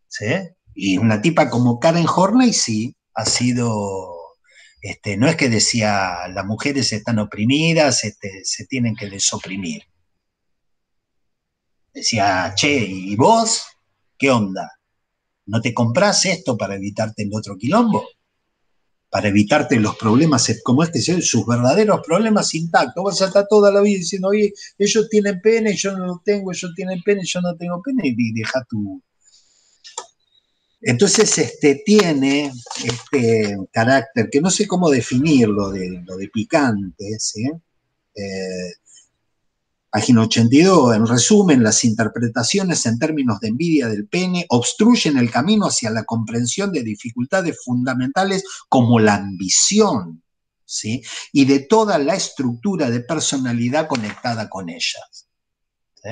¿sí? Y una tipa como Karen Horney sí ha sido... no es que decía las mujeres están oprimidas, se tienen que desoprimir. Decía, che, ¿y vos? ¿Qué onda? ¿No te comprás esto para evitarte el otro quilombo? Para evitarte los problemas, como sus verdaderos problemas intactos. Vas a estar toda la vida diciendo, oye, ellos tienen pene, yo no lo tengo, ellos tienen pene, yo no tengo pene, y deja tu... Entonces, tiene este carácter, que no sé cómo definirlo, lo de picante, ¿sí? Página 82, en resumen, las interpretaciones en términos de envidia del pene obstruyen el camino hacia la comprensión de dificultades fundamentales como la ambición, ¿sí? Y de toda la estructura de personalidad conectada con ellas, ¿sí?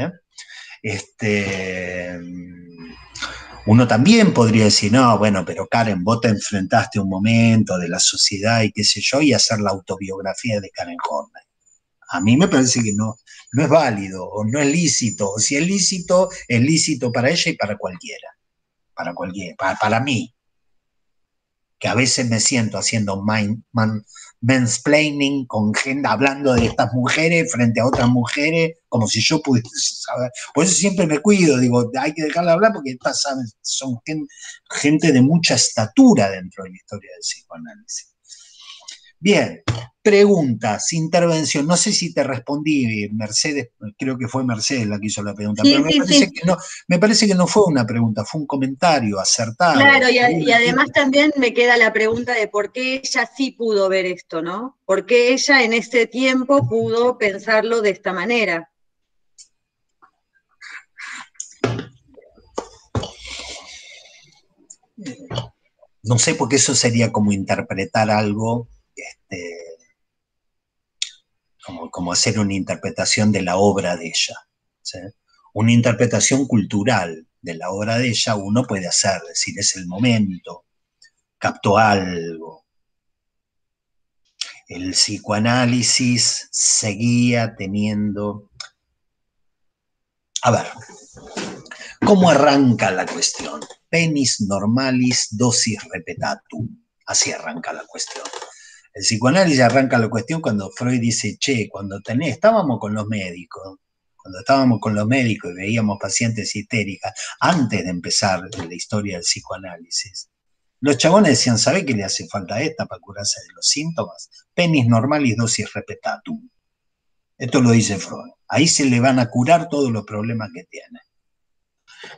Uno también podría decir, no, bueno, pero Karen, vos te enfrentaste a un momento de la sociedad y qué sé yo, y hacer la autobiografía de Karen Horney. A mí me parece que no es válido, o no es lícito, o si es lícito para ella y para cualquiera, para mí, que a veces me siento haciendo mansplaining con gente, hablando de estas mujeres frente a otras mujeres, como si yo pudiese saber. Por eso siempre me cuido, digo, hay que dejarla hablar porque estas, ¿saben? Son gente de mucha estatura dentro de la historia del psicoanálisis. Bien, preguntas, intervención. No sé si te respondí, Mercedes, creo que fue Mercedes la que hizo la pregunta, sí, pero sí. Me parece que no fue una pregunta, fue un comentario acertado. Claro, y además también me queda la pregunta de por qué ella sí pudo ver esto, ¿no? ¿Por qué ella en ese tiempo pudo pensarlo de esta manera? No sé, porque eso sería como interpretar algo, como hacer una interpretación de la obra de ella, ¿sí? Una interpretación cultural de la obra de ella uno puede hacer, decir, es el momento, captó algo. El psicoanálisis seguía teniendo... A ver, ¿cómo arranca la cuestión? Penis normalis dosis repetatum. Así arranca la cuestión. El psicoanálisis arranca la cuestión cuando Freud dice, che, estábamos con los médicos y veíamos pacientes histéricas, antes de empezar la historia del psicoanálisis, los chabones decían, ¿sabe qué le hace falta a esta para curarse de los síntomas? Penis normalis dosis repetatum. Esto lo dice Freud. Ahí se le van a curar todos los problemas que tiene.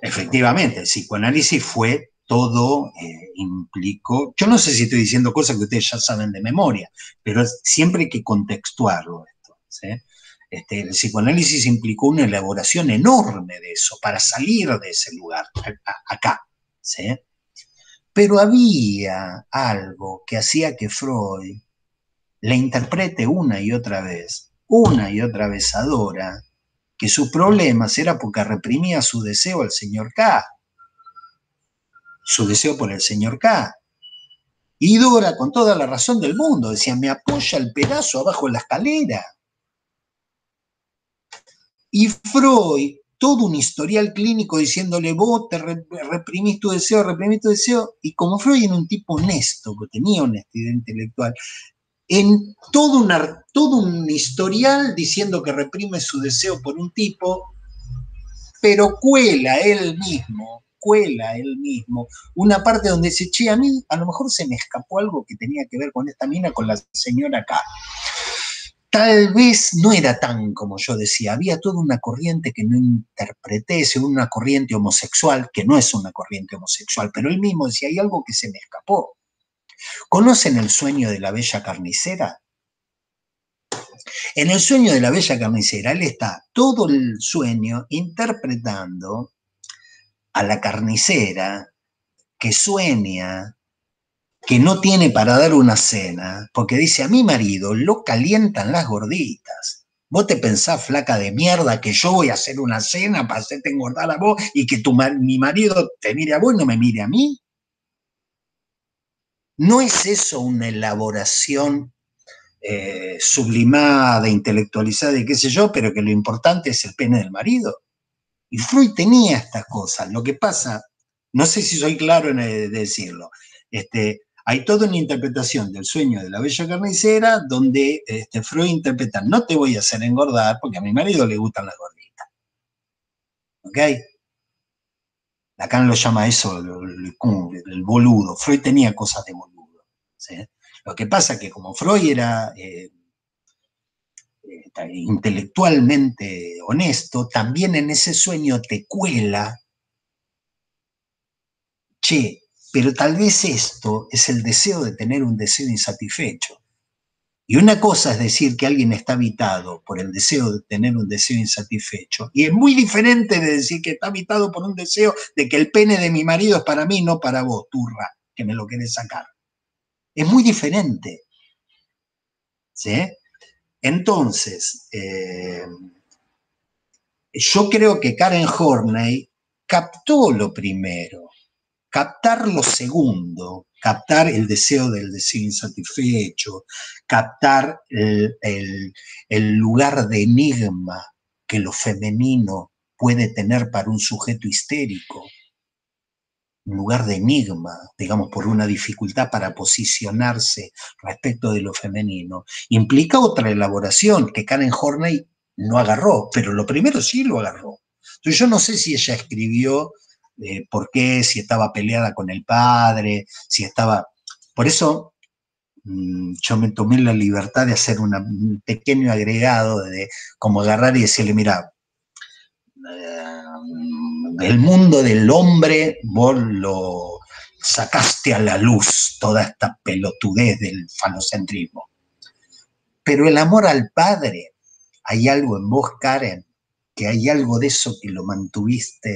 Efectivamente, el psicoanálisis fue todo, implicó, yo no sé si estoy diciendo cosas que ustedes ya saben de memoria, pero siempre hay que contextuarlo esto, ¿sí? El psicoanálisis implicó una elaboración enorme de eso, para salir de ese lugar, acá, ¿sí? Pero había algo que hacía que Freud le interprete una y otra vez a Dora, que sus problemas era porque reprimía su deseo al señor K, su deseo por el señor K. Y Dora, con toda la razón del mundo, decía, me apoya el pedazo abajo de la escalera. Y Freud, todo un historial clínico diciéndole, vos te reprimís tu deseo, y como Freud era un tipo honesto, que tenía honestidad intelectual, en todo un historial diciendo que reprime su deseo por un tipo, pero cuela él mismo una parte donde dice, che, a mí a lo mejor se me escapó algo que tenía que ver con esta mina, con la señora K. tal vez no era tan como yo decía, había toda una corriente que no interpreté, según una corriente homosexual, que no es una corriente homosexual, pero él mismo decía, hay algo que se me escapó. ¿Conocen el sueño de la bella carnicera? En el sueño de la bella carnicera, él está todo el sueño interpretando a la carnicera que sueña, que no tiene para dar una cena, porque dice, a mi marido lo calientan las gorditas. ¿Vos te pensás, flaca de mierda, que yo voy a hacer una cena para hacerte engordar a vos y que mi marido te mire a vos y no me mire a mí? ¿No es eso una elaboración sublimada, intelectualizada y qué sé yo, pero que lo importante es el pene del marido? Y Freud tenía estas cosas. Lo que pasa, no sé si soy claro en decirlo, hay toda una interpretación del sueño de la bella carnicera donde Freud interpreta, no te voy a hacer engordar porque a mi marido le gustan las gorditas. ¿Ok? Lacan lo llama eso el boludo. Freud tenía cosas de boludo. ¿Sí? Lo que pasa es que como Freud era intelectualmente honesto, también en ese sueño te cuela, che, pero tal vez esto es el deseo de tener un deseo insatisfecho. Y una cosa es decir que alguien está habitado por el deseo de tener un deseo insatisfecho, y es muy diferente de decir que está habitado por un deseo de que el pene de mi marido es para mí, no para vos, turra, que me lo querés sacar. Es muy diferente. ¿Sí? Entonces, yo creo que Karen Horney captó lo primero, captar lo segundo, captar el deseo del deseo insatisfecho, captar el lugar de enigma que lo femenino puede tener para un sujeto histérico, un lugar de enigma, digamos, por una dificultad para posicionarse respecto de lo femenino, implica otra elaboración que Karen Horney no agarró, pero lo primero sí lo agarró. Entonces yo no sé si ella escribió por qué, si estaba peleada con el padre, si estaba... Por eso yo me tomé la libertad de hacer un pequeño agregado, de como agarrar y decirle, mira, el mundo del hombre, vos lo sacaste a la luz, toda esta pelotudez del falocentrismo. Pero el amor al padre, hay algo en vos, Karen, que hay algo de eso que lo mantuviste,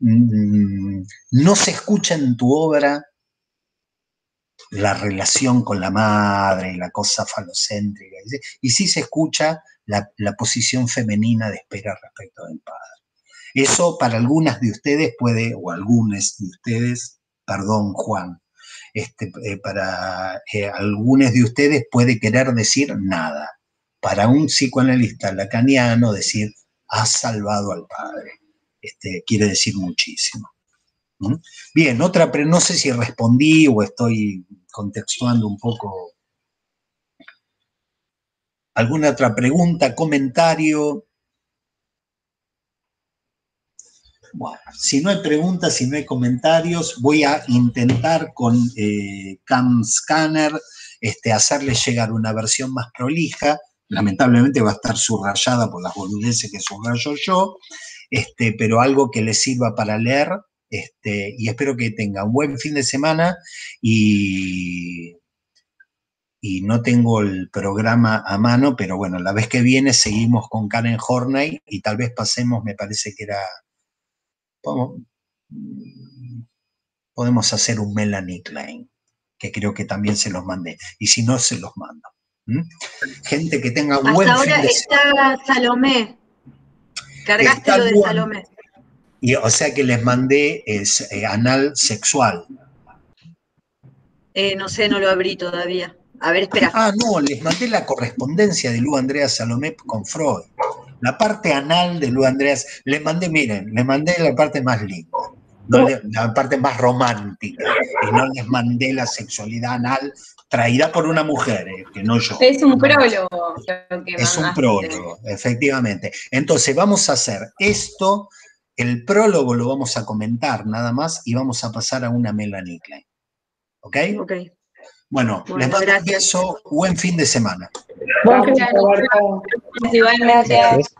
no se escucha en tu obra la relación con la madre, la cosa falocéntrica, y sí se escucha la posición femenina de espera respecto del padre. Eso para algunas de ustedes puede, o algunos de ustedes, perdón Juan, para algunos de ustedes puede querer decir nada. Para un psicoanalista lacaniano decir, has salvado al padre, quiere decir muchísimo. Bien, otra, pero no sé si respondí o estoy contextuando un poco. ¿Alguna otra pregunta, comentario? Bueno, si no hay preguntas, si no hay comentarios, voy a intentar con CamScanner hacerle llegar una versión más prolija. Lamentablemente va a estar subrayada por las boludeces que subrayo yo, pero algo que les sirva para leer, y espero que tenga un buen fin de semana y no tengo el programa a mano, pero bueno, la vez que viene seguimos con Karen Horney y tal vez pasemos, me parece que era... Podemos hacer un Melanie Klein, que creo que también se los mandé, y si no, se los mando. Gente que tenga un buen fin de semana. Hasta ahora está Salomé, cargaste lo de Salomé. Y, o sea que les mandé anal sexual. No sé, no lo abrí todavía. A ver, espera. Ah, no, les mandé la correspondencia de Lu Andrea Salomé con Freud. La parte anal de Lu Andreas, les mandé, miren, les mandé la parte más linda, la parte más romántica, y no les mandé la sexualidad anal traída por una mujer, que no yo. Es un prólogo. Es un prólogo, efectivamente. Entonces vamos a hacer esto, el prólogo lo vamos a comentar nada más y vamos a pasar a una Melanie Klein. ¿Ok? Ok. Bueno, les mando un beso, buen fin de semana. Buen fin de Roberto. Igualmente. Gracias.